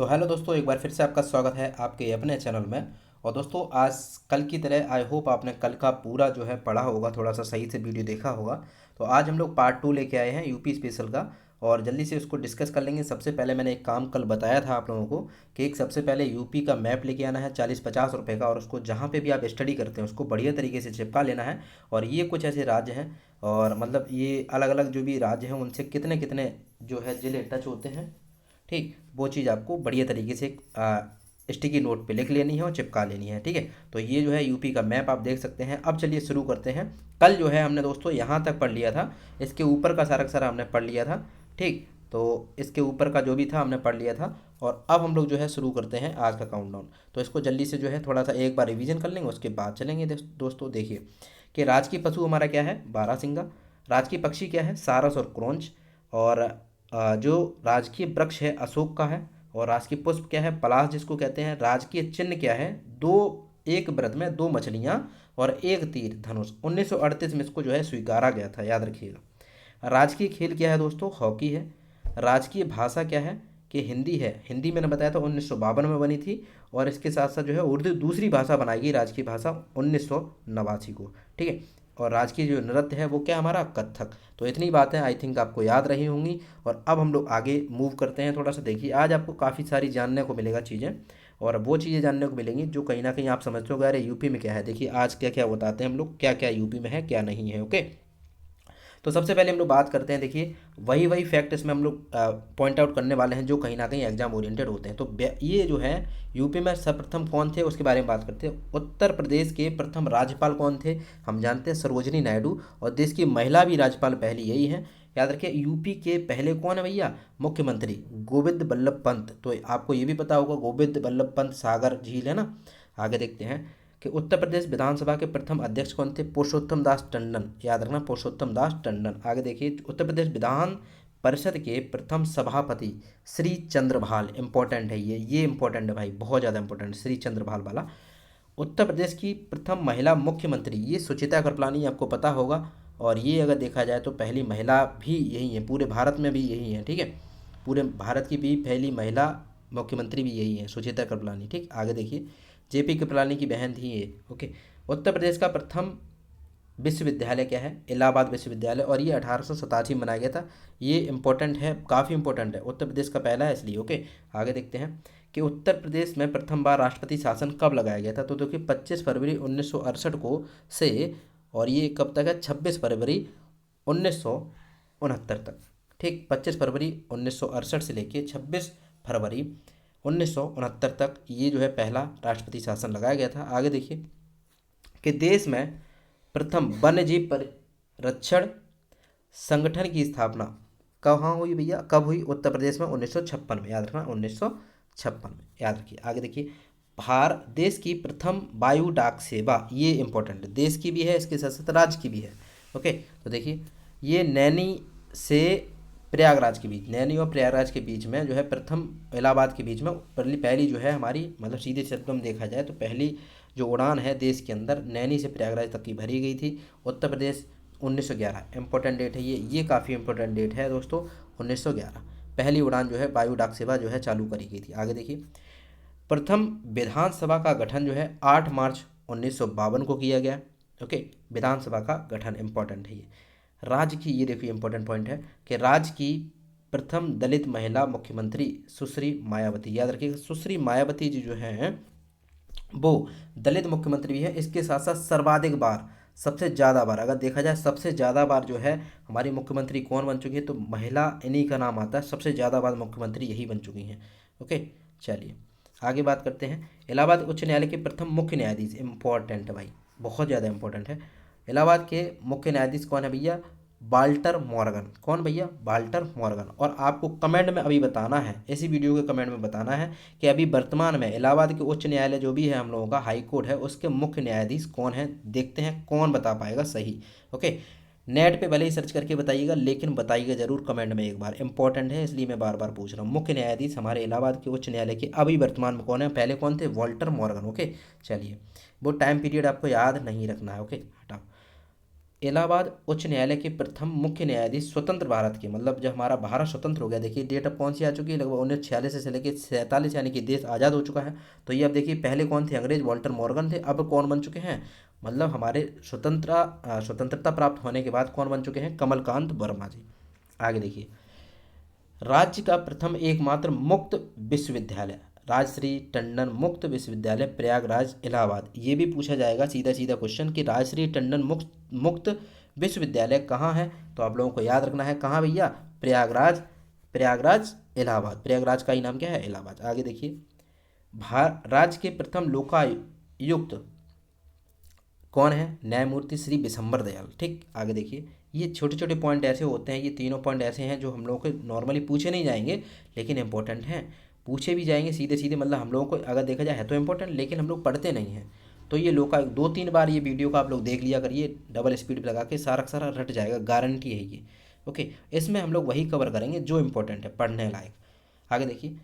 तो हेलो दोस्तों, एक बार फिर से आपका स्वागत है आपके अपने चैनल में। और दोस्तों, आज कल की तरह आई होप आपने कल का पूरा जो है पढ़ा होगा, थोड़ा सा सही से वीडियो देखा होगा। तो आज हम लोग पार्ट 2 लेके आए हैं यूपी स्पेशल का, और जल्दी से उसको डिस्कस कर लेंगे। सबसे पहले मैंने एक काम कल बताया था आप लोगों को कि एक सबसे पहले यूपी का मैप लेके आना है 40-50 रुपये का, और उसको जहाँ पे भी आप स्टडी करते हैं उसको बढ़िया तरीके से चिपका लेना है। और ये कुछ ऐसे राज्य हैं, और मतलब ये अलग अलग जो भी राज्य हैं उनसे कितने कितने जो है जिले टच होते हैं, ठीक, वो चीज़ आपको बढ़िया तरीके से स्टिकी नोट पे लिख लेनी है और चिपका लेनी है। ठीक है, तो ये जो है यूपी का मैप आप देख सकते हैं। अब चलिए शुरू करते हैं। कल जो है हमने दोस्तों यहाँ तक पढ़ लिया था, इसके ऊपर का सारा का सारा हमने पढ़ लिया था। ठीक, तो इसके ऊपर का जो भी था हमने पढ़ लिया था। और अब हम लोग जो है शुरू करते हैं आज का काउंटडाउन। तो इसको जल्दी से जो है थोड़ा सा एक बार रिवीजन कर लेंगे, उसके बाद चलेंगे। दोस्तों देखिए कि राजकीय पशु हमारा क्या है, बारहसिंगा। राजकीय पक्षी क्या है, सारस और क्रोंच। और जो राजकीय वृक्ष है अशोक का है। और राजकीय पुष्प क्या है, पलाश जिसको कहते हैं। राजकीय चिन्ह क्या है, दो, एक व्रत में दो मछलियां और एक तीर धनुष। 1938 में इसको जो है स्वीकारा गया था, याद रखिएगा। राजकीय खेल क्या है दोस्तों, हॉकी है। राजकीय भाषा क्या है, कि हिंदी है। हिंदी मैंने बताया था 1952 में बनी थी। और इसके साथ साथ जो है उर्दू दूसरी भाषा बनाई गई, राजकीय भाषा 1989 को। ठीक है, और राजकीय जो नृत्य है वो क्या हमारा, कथक। तो इतनी बातें आई थिंक आपको याद रही होंगी। और अब हम लोग आगे मूव करते हैं। थोड़ा सा देखिए, आज आपको काफ़ी सारी जानने को मिलेगा चीज़ें, और वो चीज़ें जानने को मिलेंगी जो कहीं ना कहीं आप समझते हो, अरे यूपी में क्या है। देखिए आज क्या क्या बताते हैं हम लोग, क्या क्या यूपी में है क्या नहीं है। ओके, तो सबसे पहले हम लोग बात करते हैं। देखिए वही वही फैक्ट इसमें हम लोग पॉइंट आउट करने वाले हैं जो कहीं ना कहीं एग्जाम ओरिएंटेड होते हैं। तो ये जो है यूपी में सर्वप्रथम कौन थे उसके बारे में बात करते हैं। उत्तर प्रदेश के प्रथम राज्यपाल कौन थे, हम जानते हैं सरोजनी नायडू। और देश की महिला भी राज्यपाल पहली यही है, याद रखिए। यूपी के पहले कौन है भैया, मुख्यमंत्री गोविंद बल्लभ पंत। तो आपको ये भी पता होगा गोविंद बल्लभ पंत सागर झील है ना। आगे देखते हैं कि उत्तर प्रदेश विधानसभा के प्रथम अध्यक्ष कौन थे, पुरुषोत्तम दास टंडन। याद रखना, पुरुषोत्तम दास टंडन। आगे देखिए, उत्तर प्रदेश विधान परिषद के प्रथम सभापति श्री चंद्रभाल। इंपॉर्टेंट है ये इंपॉर्टेंट है भाई, बहुत ज़्यादा इंपॉर्टेंट, श्री चंद्रभाल वाला। उत्तर प्रदेश की प्रथम महिला मुख्यमंत्री, ये सुचिता कृपलानी, आपको पता होगा। और ये अगर देखा जाए तो पहली महिला भी यही है, पूरे भारत में भी यही है। ठीक है, पूरे भारत की भी पहली महिला मुख्यमंत्री भी यही है, सुचिता कृपलानी। ठीक, आगे देखिए, जेपी कृपलानी की बहन थी ये। ओके, उत्तर प्रदेश का प्रथम विश्वविद्यालय क्या है, इलाहाबाद विश्वविद्यालय। और ये 1887 में बनाया गया था। ये इंपॉर्टेंट है, काफ़ी इंपॉर्टेंट है, उत्तर प्रदेश का पहला है इसलिए। ओके, आगे देखते हैं कि उत्तर प्रदेश में प्रथम बार राष्ट्रपति शासन कब लगाया गया था। तो देखिए 25 फरवरी 1968 को से, और ये कब तक है, 26 फरवरी 1969 तक। ठीक, 25 फरवरी 1968 से लेके 26 फरवरी 1969 तक ये जो है पहला राष्ट्रपति शासन लगाया गया था। आगे देखिए कि देश में प्रथम वन्य जीव परिरक्षण संगठन की स्थापना कहाँ हुई भैया, कब हुई, उत्तर प्रदेश में 1956 में। याद रखना, 1956 में, याद रखिए। आगे देखिए, भारत देश की प्रथम वायु डाक सेवा, ये इंपॉर्टेंट है, देश की भी है इसके साथ साथ राज्य की भी है। ओके, तो देखिए ये नैनी से प्रयागराज के बीच, नैनी और प्रयागराज के बीच में जो है प्रथम, इलाहाबाद के बीच में पहली पहली जो है हमारी, मतलब सीधे शब्दों में देखा जाए तो पहली जो उड़ान है देश के अंदर नैनी से प्रयागराज तक की भरी गई थी। उत्तर प्रदेश 1911, इंपॉर्टेंट डेट है ये काफ़ी इंपॉर्टेंट डेट है दोस्तों। 1911 पहली उड़ान जो है वायु डाक सेवा जो है चालू करी गई थी। आगे देखिए, प्रथम विधानसभा का गठन जो है 8 मार्च 1952 को किया गया। ओके, विधानसभा का गठन इंपॉर्टेंट है ये। राज्य की, ये देखिए इंपॉर्टेंट पॉइंट है कि राज्य की प्रथम दलित महिला मुख्यमंत्री सुश्री मायावती। याद रखिएगा, सुश्री मायावती जी जो हैं वो दलित मुख्यमंत्री भी है। इसके साथ साथ सर्वाधिक बार, सबसे ज़्यादा बार अगर देखा जाए, सबसे ज़्यादा बार जो है हमारी मुख्यमंत्री कौन बन चुकी है, तो महिला इन्हीं का नाम आता है, सबसे ज़्यादा बार मुख्यमंत्री यही बन चुकी हैं। ओके, चलिए आगे बात करते हैं। इलाहाबाद उच्च न्यायालय के प्रथम मुख्य न्यायाधीश, इंपॉर्टेंट है भाई, बहुत ज़्यादा इंपॉर्टेंट है। इलाहाबाद के मुख्य न्यायाधीश कौन है भैया, वाल्टर मॉर्गन। कौन भैया, वाल्टर मॉर्गन। और आपको कमेंट में अभी बताना है, इसी वीडियो के कमेंट में बताना है कि अभी वर्तमान में इलाहाबाद के उच्च न्यायालय जो भी है हम लोगों का हाई कोर्ट है, उसके मुख्य न्यायाधीश कौन है। देखते हैं कौन बता पाएगा सही। ओके, नेट पे भले ही सर्च करके बताइएगा, लेकिन बताइएगा जरूर कमेंट में एक बार, इंपॉर्टेंट है इसलिए मैं बार बार पूछ रहा हूँ। मुख्य न्यायाधीश हमारे इलाहाबाद के उच्च न्यायालय के अभी वर्तमान में कौन है, पहले कौन थे, वाल्टर मॉर्गन। ओके, चलिए वो टाइम पीरियड आपको याद नहीं रखना है। ओके, हटाओ। इलाहाबाद उच्च न्यायालय के प्रथम मुख्य न्यायाधीश स्वतंत्र भारत के, मतलब जब हमारा भारत स्वतंत्र हो गया, देखिए डेट अब कौन सी आ चुकी है, लगभग 1946 से लेकर 47, यानी कि देश आज़ाद हो चुका है। तो ये अब देखिए पहले कौन थे, अंग्रेज वॉल्टर मॉर्गन थे, अब कौन बन चुके हैं, मतलब हमारे स्वतंत्रता प्राप्त होने के बाद कौन बन चुके हैं, कमलकांत वर्मा जी। आगे देखिए, राज्य का प्रथम एकमात्र मुक्त विश्वविद्यालय, राजश्री टंडन मुक्त विश्वविद्यालय प्रयागराज इलाहाबाद। ये भी पूछा जाएगा सीधा सीधा क्वेश्चन कि राजश्री टंडन मुक्त विश्वविद्यालय कहाँ है, तो आप लोगों को याद रखना है कहाँ भैया, प्रयागराज, प्रयागराज इलाहाबाद, प्रयागराज का ही नाम क्या है, इलाहाबाद। आगे देखिए, राज्य के प्रथम लोकायुक्त कौन है, न्यायमूर्ति श्री विशंबर दयाल। ठीक, आगे देखिए, ये छोटे छोटे पॉइंट ऐसे होते हैं, ये तीनों पॉइंट ऐसे हैं जो हम लोगों को नॉर्मली पूछे नहीं जाएंगे लेकिन इंपॉर्टेंट हैं, पूछे भी जाएंगे सीधे सीधे, मतलब हम लोगों को अगर देखा जाए है तो इंपॉर्टेंट, लेकिन हम लोग पढ़ते नहीं हैं। तो ये लोका 2-3 बार ये वीडियो का आप लोग देख लिया करिए, डबल स्पीड लगा के, सारा का सारा रट जाएगा, गारंटी है ये। ओके, इसमें हम लोग वही कवर करेंगे जो इंपॉर्टेंट है, पढ़ने लायक। आगे देखिए,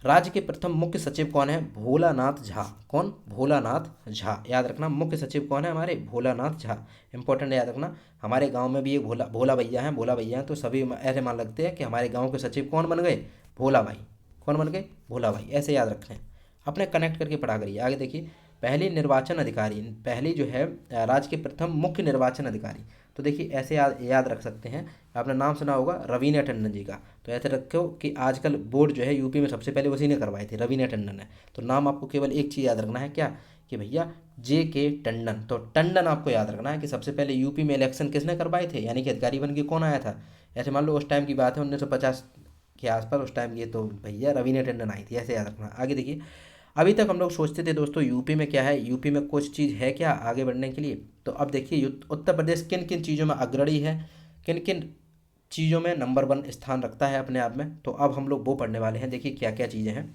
राज्य के प्रथम मुख्य सचिव कौन है, भोलानाथ झा। कौन, भोलानाथ झा, याद रखना, मुख्य सचिव कौन है हमारे, भोलानाथ झा, इंपॉर्टेंट याद रखना। हमारे गांव में भी एक भोला भोला भैया हैं, भोला भैया हैं, तो सभी ऐसे मान लगते हैं कि हमारे गांव के सचिव कौन बन गए, भोला भाई। कौन बन गए, भोला भाई, ऐसे याद रखना है, अपने कनेक्ट करके पढ़ा करिए। आगे देखिए, पहली निर्वाचन अधिकारी, पहली जो है राज्य के प्रथम मुख्य निर्वाचन अधिकारी, तो देखिए ऐसे याद रख सकते हैं, आपने नाम सुना होगा रवीना टंडन जी का, तो ऐसे रखो कि आजकल बोर्ड जो है यूपी में सबसे पहले उसी ने करवाई थी, रवीना टंडन है। तो नाम आपको केवल एक चीज़ याद रखना है, क्या, कि भैया JK टंडन। तो टंडन आपको याद रखना है कि सबसे पहले यूपी में इलेक्शन किसने करवाए थे, यानी कि अधिकारी बन के कौन आया था, ऐसे मान लो उस टाइम की बात है 1950 के आसपास, उस टाइम ये तो भैया रवीना टंडन आई थी, ऐसे याद रखना। आगे देखिए, अभी तक हम लोग सोचते थे दोस्तों यूपी में क्या है, यूपी में कुछ चीज़ है क्या आगे बढ़ने के लिए, तो अब देखिए उत्तर प्रदेश किन किन चीज़ों में अग्रणी है, किन किन चीज़ों में नंबर 1 स्थान रखता है अपने आप में। तो अब हम लोग वो पढ़ने वाले हैं, देखिए क्या क्या चीज़ें हैं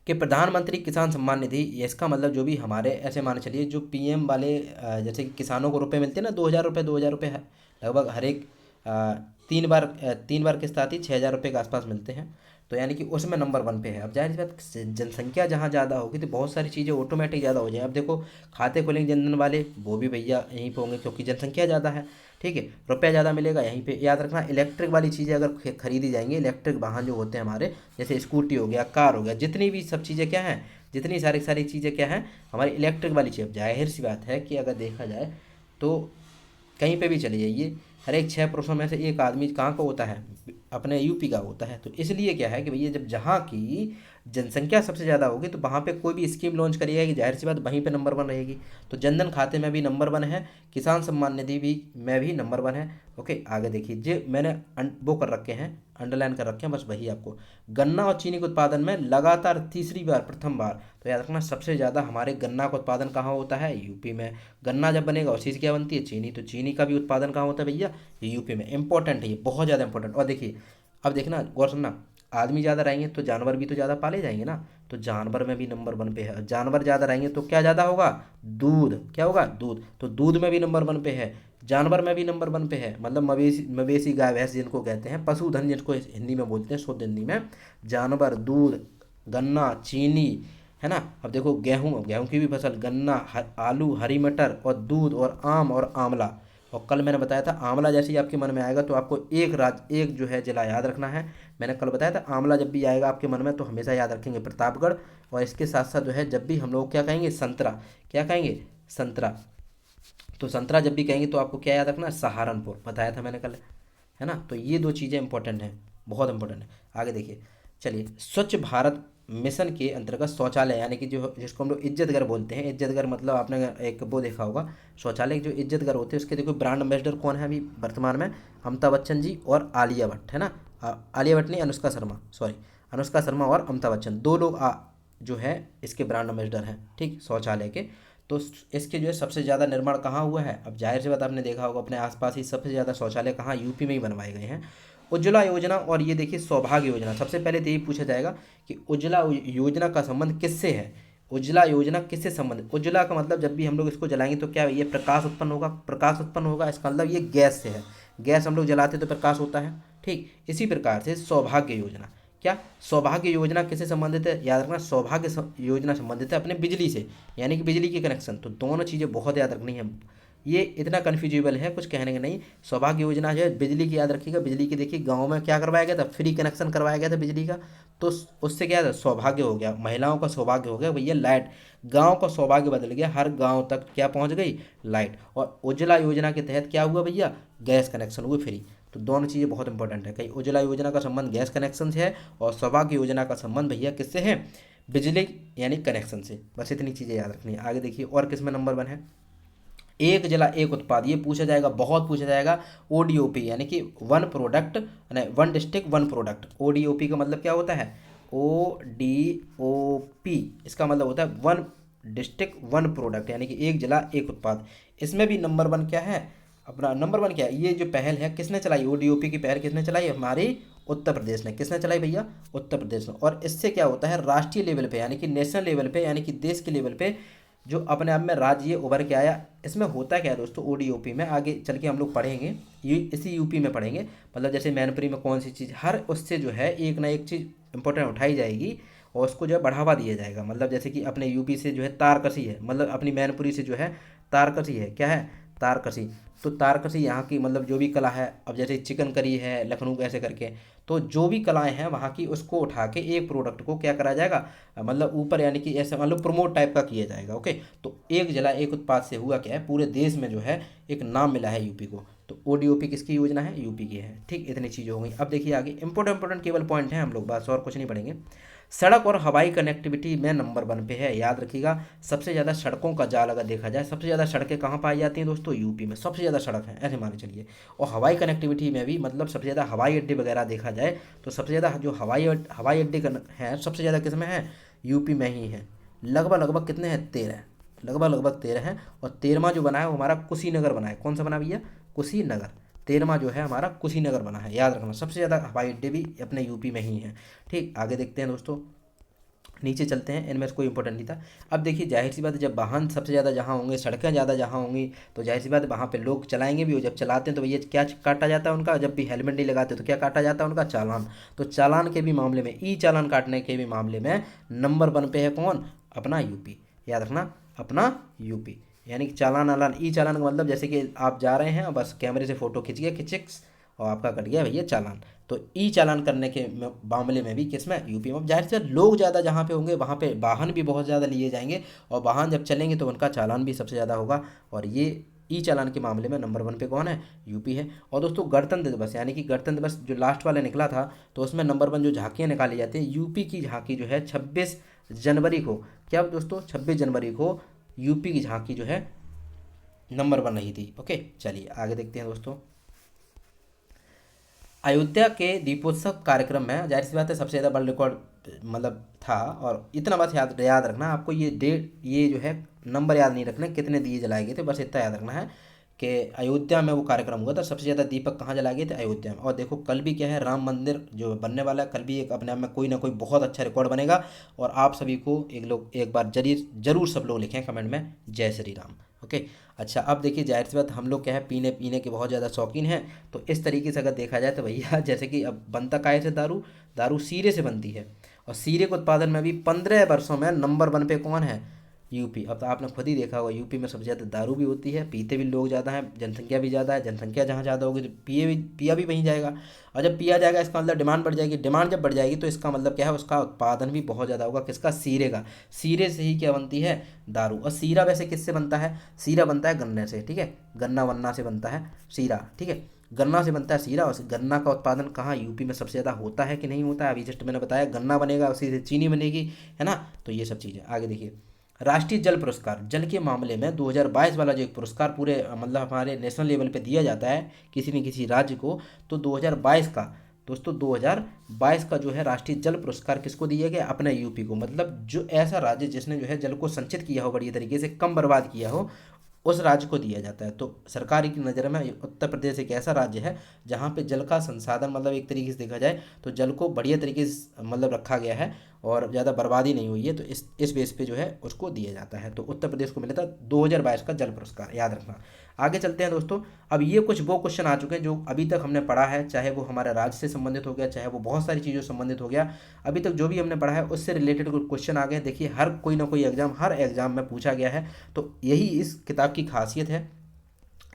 कि प्रधानमंत्री किसान सम्मान निधि, इसका मतलब जो भी हमारे ऐसे मान चलिए जो PM वाले, जैसे कि किसानों को रुपए मिलते हैं ना, 2,000 रुपये है लगभग हर एक, 3 बार किस्त आती, 6,000 रुपये के आसपास मिलते हैं, तो यानी कि उसमें नंबर 1 पे है। अब जाहिर सी बात, जनसंख्या जहाँ ज़्यादा होगी तो बहुत सारी चीज़ें ऑटोमेटिक ज़्यादा हो जाए। अब देखो, खाते खोलेंगे जनधन वाले, वो भी भैया यहीं पे होंगे क्योंकि जनसंख्या ज़्यादा है। ठीक है, रुपया ज़्यादा मिलेगा यहीं पे, याद रखना। इलेक्ट्रिक वाली चीज़ें अगर खरीदी जाएंगी, इलेक्ट्रिक वाहन जो होते हैं हमारे, जैसे स्कूटी हो गया, कार हो गया, जितनी भी सब चीज़ें क्या हैं, जितनी सारी सारी चीज़ें क्या हैं हमारी इलेक्ट्रिक वाली चीज़। जाहिर सी बात है कि अगर देखा जाए तो कहीं पे भी चले जाइए, हर एक 6 पुरुषों में से एक आदमी कहाँ का होता है, अपने यूपी का होता है। तो इसलिए क्या है कि भैया जब जहाँ की जनसंख्या सबसे ज़्यादा होगी तो वहाँ पे कोई भी स्कीम लॉन्च करिएगा कि जाहिर सी बात वहीं पे नंबर 1 रहेगी। तो जनधन खाते में भी नंबर 1 है, किसान सम्मान निधि भी में भी नंबर 1 है। ओके, आगे देखिए, जो मैंने वो कर रखे हैं, अंडरलाइन कर रखे हैं, बस वही आपको। गन्ना और चीनी के उत्पादन में लगातार तीसरी बार, प्रथम बार, तो याद रखना सबसे ज़्यादा हमारे गन्ना का उत्पादन कहाँ होता है, यूपी में। गन्ना जब बनेगा उसी से क्या बनती है, चीनी, तो चीनी का भी उत्पादन कहाँ होता है भैया, यूपी में। इंपॉर्टेंट है ये, बहुत ज़्यादा इंपॉर्टेंट। और देखिए, अब देखना, गौर सुनना, आदमी ज़्यादा रहेंगे तो जानवर भी तो ज़्यादा पाले जाएंगे ना, तो जानवर में भी नंबर 1 पे है। जानवर ज़्यादा रहेंगे तो क्या ज़्यादा होगा, दूध, क्या होगा, दूध, तो दूध में भी नंबर 1 पे है, जानवर में भी नंबर 1 पे है, मतलब मवेशी, मवेशी गाय भैंस जिनको कहते हैं, पशुधन जिनको हिंदी में बोलते हैं, शुद्ध हिंदी में, जानवर, दूध, गन्ना, चीनी, है ना। अब देखो गेहूँ, गेहूँ की भी फसल, गन्ना, आलू, हरी मटर, और दूध, और आम, और आंवला। और कल मैंने बताया था आंवला जैसे ही आपके मन में आएगा तो आपको एक जो है जिला याद रखना है। मैंने कल बताया था आंवला जब भी आएगा आपके मन में तो हमेशा याद रखेंगे प्रतापगढ़। और इसके साथ साथ जो है जब भी हम लोग क्या कहेंगे, संतरा, क्या कहेंगे, संतरा, तो संतरा जब भी कहेंगे तो आपको क्या याद रखना है, सहारनपुर, बताया था मैंने कल, है ना। तो ये 2 चीज़ें इंपॉर्टेंट हैं, बहुत इंपॉर्टेंट है। आगे देखिए, चलिए, स्वच्छ भारत मिशन के अंतर्गत शौचालय, यानी कि जो जिसको हम लोग इज्जत घर बोलते हैं, इज्जत घर मतलब आपने एक वो देखा होगा, शौचालय जो इज्जत घर होते हैं उसके देखो ब्रांड एम्बेसडर कौन है अभी वर्तमान में, अमिताभ बच्चन जी और आलिया भट्ट, है ना। आलिया भट्ट नहीं, अनुष्का शर्मा, सॉरी, अनुष्का शर्मा और अमिताभ बच्चन, 2 लोग जो है इसके ब्रांड एम्बेसडर हैं, ठीक, शौचालय के। तो इसके जो है सबसे ज़्यादा निर्माण कहाँ हुआ है, अब जाहिर सी बात आपने देखा होगा अपने आसपास ही सबसे ज़्यादा शौचालय कहाँ, यूपी में ही बनवाए गए हैं। उज्ज्वला योजना और ये देखिए सौभाग्य योजना, सबसे पहले तो यही पूछा जाएगा कि उज्ज्वला योजना का संबंध किससे है, उज्ज्वला योजना किससे संबंधित। उज्ज्वला का मतलब जब भी हम लोग इसको जलाएंगे तो क्या ये प्रकाश उत्पन्न होगा, प्रकाश उत्पन्न होगा, इसका मतलब ये गैस से है, गैस हम लोग जलाते तो प्रकाश होता है, ठीक। इसी प्रकार से सौभाग्य योजना, क्या सौभाग्य योजना किससे संबंधित है, याद रखना, योजना संबंधित है अपने बिजली से, यानी कि बिजली के कनेक्शन। तो दोनों चीज़ें बहुत याद रखनी है, ये इतना कन्फ्यूजेबल है, कुछ कहने का नहीं। सौभाग्य योजना जो है बिजली की, याद रखिएगा, बिजली की देखिए गाँव में क्या करवाया गया था, फ्री कनेक्शन करवाया गया था बिजली का। तो उससे क्या था, सौभाग्य हो गया, महिलाओं का सौभाग्य हो गया भैया, लाइट। गांव का सौभाग्य बदल गया, हर गांव तक क्या पहुंच गई, लाइट। और उज्ज्वला योजना के तहत क्या हुआ भैया, गैस कनेक्शन हुए फ्री। तो दोनों चीज़ें बहुत इंपॉर्टेंट है, कहीं उज्ज्वला योजना का संबंध गैस कनेक्शन से है और सौभाग्य योजना का संबंध भैया किससे है, बिजली यानी कनेक्शन से। बस इतनी चीज़ें याद रखनी है। आगे देखिए और किस में नंबर 1 है, एक जिला एक उत्पाद, ये पूछा जाएगा, बहुत पूछा जाएगा। ओडीओपी यानी कि one product, one district one product. ODOP का मतलब क्या होता है, ओडीओपी इसका मतलब होता है वन डिस्ट्रिक्ट वन प्रोडक्ट, यानी कि एक जिला एक उत्पाद। इसमें भी नंबर 1 क्या है, अपना नंबर 1 क्या है, ये जो पहल है किसने चलाई, ओडीओपी की पहल किसने चलाई, हमारी उत्तर प्रदेश ने। किसने चलाई भैया, उत्तर प्रदेश ने। और इससे क्या होता है, राष्ट्रीय लेवल पे यानी कि नेशनल लेवल पे यानी कि देश के लेवल पे जो अपने आप में राज्य उभर के आया। इसमें होता क्या है दोस्तों, ओडीओपी में आगे चल के हम लोग पढ़ेंगे, ये इसी यूपी में पढ़ेंगे। मतलब जैसे मैनपुरी में कौन सी चीज़, हर उससे जो है एक ना एक चीज़ इंपॉर्टेंट उठाई जाएगी और उसको जो है बढ़ावा दिया जाएगा। मतलब जैसे कि अपने यूपी से जो है तारकसी है, मतलब अपनी मैनपुरी से जो है तारकसी है, क्या है, तारकसी। तो तारकसी यहाँ की मतलब जो भी कला है, अब जैसे चिकन करी है लखनऊ ऐसे करके, तो जो भी कलाएं हैं वहाँ की उसको उठा के एक प्रोडक्ट को क्या करा जाएगा, मतलब ऊपर यानी कि ऐसे मतलब प्रमोट टाइप का किया जाएगा। ओके, तो एक जिला एक उत्पाद से हुआ क्या है, पूरे देश में जो है एक नाम मिला है यूपी को। तो ओडीओपी किसकी योजना है, यूपी की है। ठीक, इतनी चीज़ें हो गई। अब देखिए आगे इंपॉर्टेंट केवल पॉइंट है, हम लोग बस और कुछ नहीं पढ़ेंगे। सड़क और हवाई कनेक्टिविटी में नंबर 1 पे है, याद रखिएगा। सबसे ज़्यादा सड़कों का जाल अगर देखा जाए, सबसे ज़्यादा सड़कें कहाँ पाई जाती हैं दोस्तों, यूपी में सबसे ज़्यादा सड़क है, ऐसे मान के चलिए। और हवाई कनेक्टिविटी में भी मतलब सबसे ज़्यादा हवाई अड्डे वगैरह देखा जाए तो सबसे ज़्यादा जो हवाई अड्डे हैं सबसे ज़्यादा किस में है, यूपी में ही है। लगभग कितने हैं, 13, लगभग 13 हैं। और 13वां जो बना है वो हमारा कुशीनगर बना है। कौन सा बना भैया, कुशीनगर। 13वां जो है हमारा कुशीनगर बना है, याद रखना। सबसे ज़्यादा हवाई अड्डे भी अपने यूपी में ही हैं। ठीक, आगे देखते हैं दोस्तों, नीचे चलते हैं, इनमें से कोई इंपॉर्टेंट नहीं था। अब देखिए जाहिर सी बात है, जब वाहन सबसे ज़्यादा जहाँ होंगे, सड़कें ज़्यादा जहाँ होंगी, तो जाहिर सी बात है वहाँ पे लोग चलाएंगे भी। और जब चलाते हैं तो भैया क्या काटा जाता है उनका, जब भी हेलमेट नहीं लगाते तो क्या काटा जाता है उनका, चालान। तो चालान के भी मामले में, ई चालान काटने के भी मामले में नंबर 1 पे है कौन, अपना यूपी। याद रखना, अपना यूपी। यानी कि चालान आलान, ई चालान का मतलब जैसे कि आप जा रहे हैं बस कैमरे से फ़ोटो खिंच गया, खिचिक्स, और आपका कट गया भैया चालान। तो ई चालान करने के मामले में भी किसमें, यूपी में। जाहिर से लोग ज़्यादा जहाँ पे होंगे वहाँ पे वाहन भी बहुत ज़्यादा लिए जाएंगे, और वाहन जब चलेंगे तो उनका चालान भी सबसे ज़्यादा होगा। और ये ई चालान के मामले में नंबर 1 पे कौन है, यूपी है। और दोस्तों गणतंत्र दिवस, यानी कि गणतंत्र दिवस जो लास्ट वाला निकला था, तो उसमें नंबर 1 जो झांकियाँ निकाली जाती हैं, यूपी की झांकी जो है 26 जनवरी को, क्या दोस्तों, 26 जनवरी को यूपी की झांकी जो है नंबर 1 रही थी। ओके, चलिए आगे देखते हैं दोस्तों। अयोध्या के दीपोत्सव कार्यक्रम में जाहिर सी बात है सबसे ज़्यादा वर्ल्ड रिकॉर्ड मतलब था। और इतना बस याद याद रखना आपको, ये डेट, ये जो है नंबर याद नहीं रखना कितने दिए जलाए गए थे, बस इतना याद रखना है कि अयोध्या में वो कार्यक्रम हुआ था। सबसे ज़्यादा दीपक कहाँ जलाए गए थे, अयोध्या में। और देखो कल भी क्या है, राम मंदिर जो बनने वाला है, कल भी एक अपने आप में कोई ना कोई बहुत अच्छा रिकॉर्ड बनेगा। और आप सभी को एक बार जरूर सब लोग लिखें कमेंट में, जय श्री राम। ओके, अच्छा अब देखिए जाहिर सी बात हम लोग क्या है, पीने पीने के बहुत ज़्यादा शौकीन हैं। तो इस तरीके से अगर देखा जाए तो भैया जैसे कि अब बनता काय से दारू, दारू सीरे से बनती है। और सीरे के उत्पादन में भी 15 वर्षों में नंबर 1 पे कौन है, यूपी। अब तो आपने खुद ही देखा होगा, यूपी में सबसे ज़्यादा दारू भी होती है, पीते भी लोग ज़्यादा हैं, जनसंख्या भी ज़्यादा है। जनसंख्या जहाँ ज़्यादा होगी तो पिया भी वहीं जाएगा। और जब पिया जाएगा इसका मतलब डिमांड बढ़ जाएगी, डिमांड जब बढ़ जाएगी तो इसका मतलब क्या है, उसका उत्पादन भी बहुत ज़्यादा होगा। किसका, सीरे का। सीरे से ही क्या बनती है, दारू। और सीरा वैसे किससे बनता है, सीरा बनता है गन्ने से, ठीक है, गन्ना वन्ना से बनता है सीरा, ठीक है, गन्ना से बनता है सीरा। और गन्ना का उत्पादन कहाँ, यूपी में सबसे ज़्यादा होता है कि नहीं होता है, अभी जस्ट मैंने बताया, गन्ना बनेगा उसी से चीनी बनेगी, है ना। तो ये सब चीज़ें आगे देखिए। राष्ट्रीय जल पुरस्कार, जल के मामले में 2022 वाला जो एक पुरस्कार पूरे मतलब हमारे नेशनल लेवल पे दिया जाता है किसी न किसी राज्य को, तो 2022 का दोस्तों, 2022 का जो है राष्ट्रीय जल पुरस्कार किसको दिया गया, अपने यूपी को। मतलब जो ऐसा राज्य जिसने जो है जल को संचित किया हो, बढ़िया तरीके से कम बर्बाद किया हो, उस राज्य को दिया जाता है। तो सरकार की नज़र में उत्तर प्रदेश एक ऐसा राज्य है जहाँ पे जल का संसाधन मतलब एक तरीके से देखा जाए तो जल को बढ़िया तरीके से मतलब रखा गया है और ज़्यादा बर्बादी नहीं हुई है। तो इस बेस पे जो है उसको दिया जाता है। तो उत्तर प्रदेश को मिला था 2022 का जल पुरस्कार, याद रखना। आगे चलते हैं दोस्तों। अब ये कुछ वो क्वेश्चन आ चुके हैं जो अभी तक हमने पढ़ा है, चाहे वो हमारे राज्य से संबंधित हो गया, चाहे वो बहुत सारी चीज़ों से संबंधित हो गया। अभी तक जो भी हमने पढ़ा है उससे रिलेटेड कुछ क्वेश्चन आ गए। देखिए हर कोई ना कोई एग्जाम, हर एग्जाम में पूछा गया है। तो यही इस किताब की खासियत है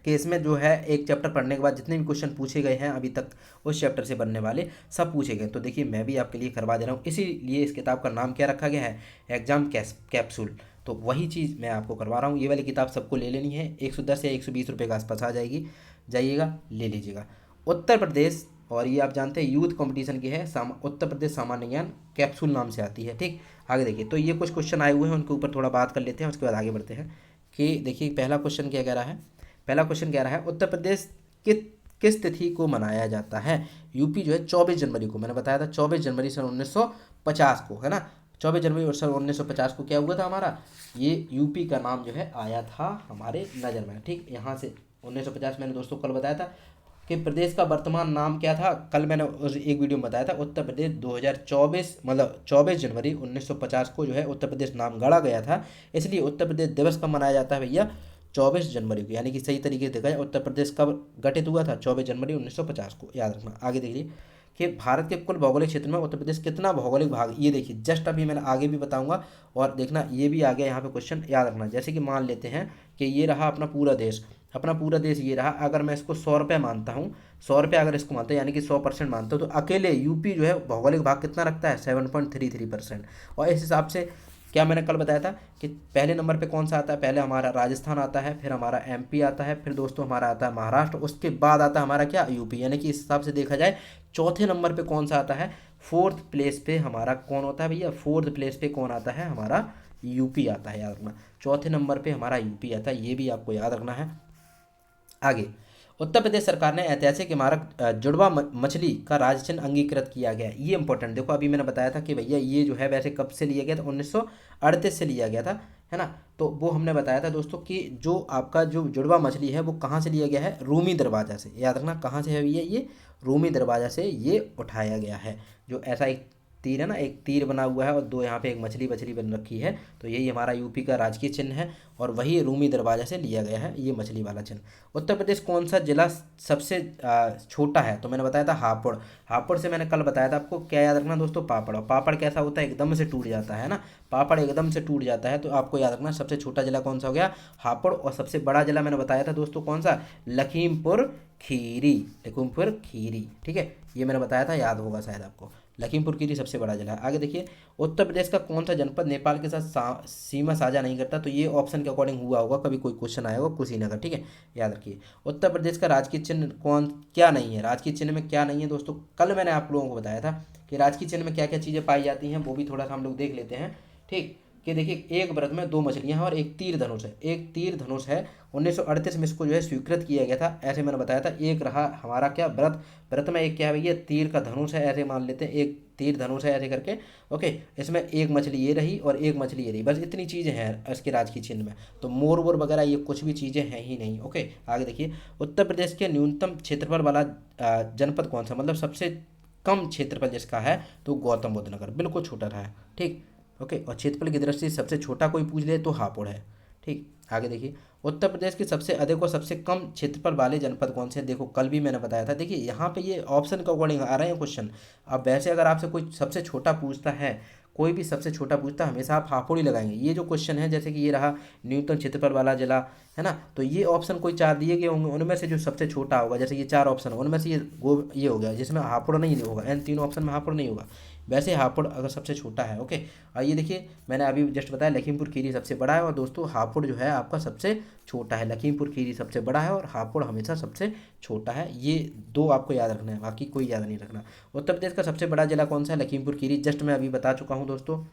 कि इसमें जो है एक चैप्टर पढ़ने के बाद जितने भी क्वेश्चन पूछे गए हैं अभी तक उस चैप्टर से बनने वाले सब पूछे गए। तो देखिए मैं भी आपके लिए करवा दे रहा हूँ, इसीलिए इस किताब का नाम क्या रखा गया है, एग्जाम कैप्सूल। तो वही चीज़ मैं आपको करवा रहा हूँ। ये वाली किताब सबको ले लेनी है, 110 या 120 रुपये के आसपास आ जाएगी, जाइएगा ले लीजिएगा। उत्तर प्रदेश, और ये आप जानते हैं यूथ कंपटीशन की है, उत्तर प्रदेश सामान्य ज्ञान कैप्सूल नाम से आती है। ठीक, आगे देखिए, तो ये कुछ क्वेश्चन आए हुए हैं, उनके ऊपर थोड़ा बात कर लेते हैं, उसके बाद आगे बढ़ते हैं। कि देखिए पहला क्वेश्चन क्या कह रहा है, पहला क्वेश्चन कह रहा है उत्तर प्रदेश किस तिथि को मनाया जाता है। यूपी जो है 24 जनवरी को, मैंने बताया था 24 जनवरी सन 1950 को, है ना, 24 जनवरी और सन 1950 को क्या हुआ था हमारा, ये यूपी का नाम जो है आया था हमारे नज़र में। ठीक, यहाँ से 1950 मैंने दोस्तों कल बताया था कि प्रदेश का वर्तमान नाम क्या था, कल मैंने एक वीडियो में बताया था। उत्तर प्रदेश 2024 मतलब 24 जनवरी 1950 को जो है उत्तर प्रदेश नाम गढ़ा गया था, इसलिए उत्तर प्रदेश दिवस कब मनाया जाता है भैया, 24 जनवरी को। यानी कि सही तरीके से देखा जाए उत्तर प्रदेश कब गठित हुआ था, 24 जनवरी 1950 को, याद रखना। आगे देखिए कि भारत के कुल भौगोलिक क्षेत्र में उत्तर प्रदेश कितना भौगोलिक भाग, ये देखिए जस्ट अभी मैंने आगे भी बताऊंगा, और देखना ये भी आ गया यहाँ पे क्वेश्चन, याद रखना। जैसे कि मान लेते हैं कि ये रहा अपना पूरा देश, अपना पूरा देश ये रहा, अगर मैं इसको 100 रुपये मानता हूँ, 100 रुपये अगर इसको मानते हैं यानी कि 100% मानता हूँ, तो अकेले यूपी जो है भौगोलिक भाग कितना रखता है, 7.33%। और इस हिसाब से क्या मैंने कल बताया था कि पहले नंबर पे कौन सा आता है, पहले हमारा राजस्थान आता है, फिर हमारा एमपी आता है, फिर दोस्तों हमारा आता है महाराष्ट्र, उसके बाद आता है हमारा क्या, यूपी। यानी कि इस हिसाब से देखा जाए चौथे नंबर पे कौन सा आता है, फोर्थ प्लेस पे हमारा कौन होता है भैया, फोर्थ प्लेस पे कौन आता है, हमारा यूपी आता है, याद रखना। चौथे नंबर पे हमारा यूपी आता है, ये भी आपको याद रखना है। आगे, उत्तर प्रदेश सरकार ने ऐतिहासिक इमारत जुड़वा मछली का राज्य चिन्ह अंगीकृत किया गया, ये इंपॉर्टेंट। देखो अभी मैंने बताया था कि भैया ये जो है वैसे कब से लिया गया था, 1938 से लिया गया था, है ना। तो वो हमने बताया था दोस्तों कि जो आपका जो जुड़वा मछली है वो कहाँ से लिया गया है, रूमी दरवाज़ा से, याद रखना कहाँ से है भैया, ये रूमी दरवाज़ा से ये उठाया गया है। जो ऐसा एक तीर है ना, एक तीर बना हुआ है और दो यहाँ पे एक मछली बछली बन रखी है, तो यही हमारा यूपी का राजकीय चिन्ह है, और वही रूमी दरवाजा से लिया गया है ये मछली वाला चिन्ह। उत्तर प्रदेश कौन सा जिला सबसे छोटा है, तो मैंने बताया था हापुड़। हापुड़ से मैंने कल बताया था आपको, क्या याद रखना दोस्तों, पापड़। और पापड़ कैसा होता है, एकदम से टूट जाता है ना, पापड़ एकदम से टूट जाता है, तो आपको याद रखना सबसे छोटा जिला कौन सा हो गया, हापुड़। और सबसे बड़ा जिला मैंने बताया था दोस्तों कौन सा, लखीमपुर खीरी, लखीमपुर खीरी। ठीक है, ये मैंने बताया था, याद होगा शायद आपको, लखीमपुर खीरी सबसे बड़ा जिला है। आगे देखिए, उत्तर प्रदेश का कौन सा जनपद नेपाल के साथ सीमा साझा नहीं करता, तो ये ऑप्शन के अकॉर्डिंग हुआ होगा, कभी कोई क्वेश्चन आया होगा, कुशीनगर। ठीक है, याद रखिए। उत्तर प्रदेश का राजकीय चिन्ह कौन क्या नहीं है, राजकीय चिन्ह में क्या नहीं है दोस्तों, कल मैंने आप लोगों को बताया था कि राजकीय चिन्ह में क्या क्या चीज़ें पाई जाती हैं, वो भी थोड़ा सा हम लोग देख लेते हैं। ठीक, कि देखिए एक व्रत में दो मछलियां हैं और एक तीर धनुष है, एक तीर धनुष है, 1938 में इसको जो है स्वीकृत किया गया था, ऐसे मैंने बताया था। एक रहा हमारा क्या व्रत, व्रत में एक क्या है भैया, तीर का धनुष है, ऐसे मान लेते हैं, एक तीर धनुष है ऐसे करके, ओके। इसमें एक मछली ये रही और एक मछली ये रही, बस इतनी चीज़ें हैं इसके राजकीय चिन्ह में, तो मोर वोर वगैरह ये कुछ भी चीज़ें हैं ही नहीं, ओके। आगे देखिए, उत्तर प्रदेश के न्यूनतम क्षेत्रफल वाला जनपद कौन सा, मतलब सबसे कम क्षेत्रफल जिसका है, तो गौतम बुद्ध नगर, बिल्कुल छोटा रहा है। ठीक, ओके। और क्षेत्रफल की दृष्टि से सबसे छोटा कोई पूछ ले तो हापुड़ है। ठीक, आगे देखिए, उत्तर प्रदेश के सबसे अधिक और सबसे कम क्षेत्रफल वाले जनपद कौन से हैं, देखो कल भी मैंने बताया था। देखिए यहाँ पे ये ऑप्शन के अकॉर्डिंग आ रहे हैं क्वेश्चन। अब वैसे अगर आपसे कोई सबसे छोटा पूछता है, कोई भी सबसे छोटा पूछता है, हमेशा आप हापुड़ ही लगाएंगे। ये जो क्वेश्चन है, जैसे कि ये रहा न्यूनतम क्षेत्रफल वाला जिला, है ना, तो ये ऑप्शन कोई चार दिए गए होंगे, उनमें से जो सबसे छोटा होगा, जैसे ये चार ऑप्शन उनमें से ये हो गया जिसमें हापुड़ नहीं होगा, इन तीनों ऑप्शन में हापुड़ नहीं होगा। वैसे हापुड़ अगर सबसे छोटा है, ओके। और ये देखिए मैंने अभी जस्ट बताया लखीमपुर खीरी सबसे बड़ा है, और दोस्तों हापुड़ जो है आपका सबसे छोटा है। लखीमपुर खीरी सबसे बड़ा है और हापुड़ हमेशा सबसे छोटा है। ये दो आपको याद रखना है, बाकी कोई याद नहीं रखना। उत्तर प्रदेश का सबसे बड़ा जिला कौन सा है, लखीमपुर खीरी, जस्ट मैं अभी बता चुका हूँ दोस्तों,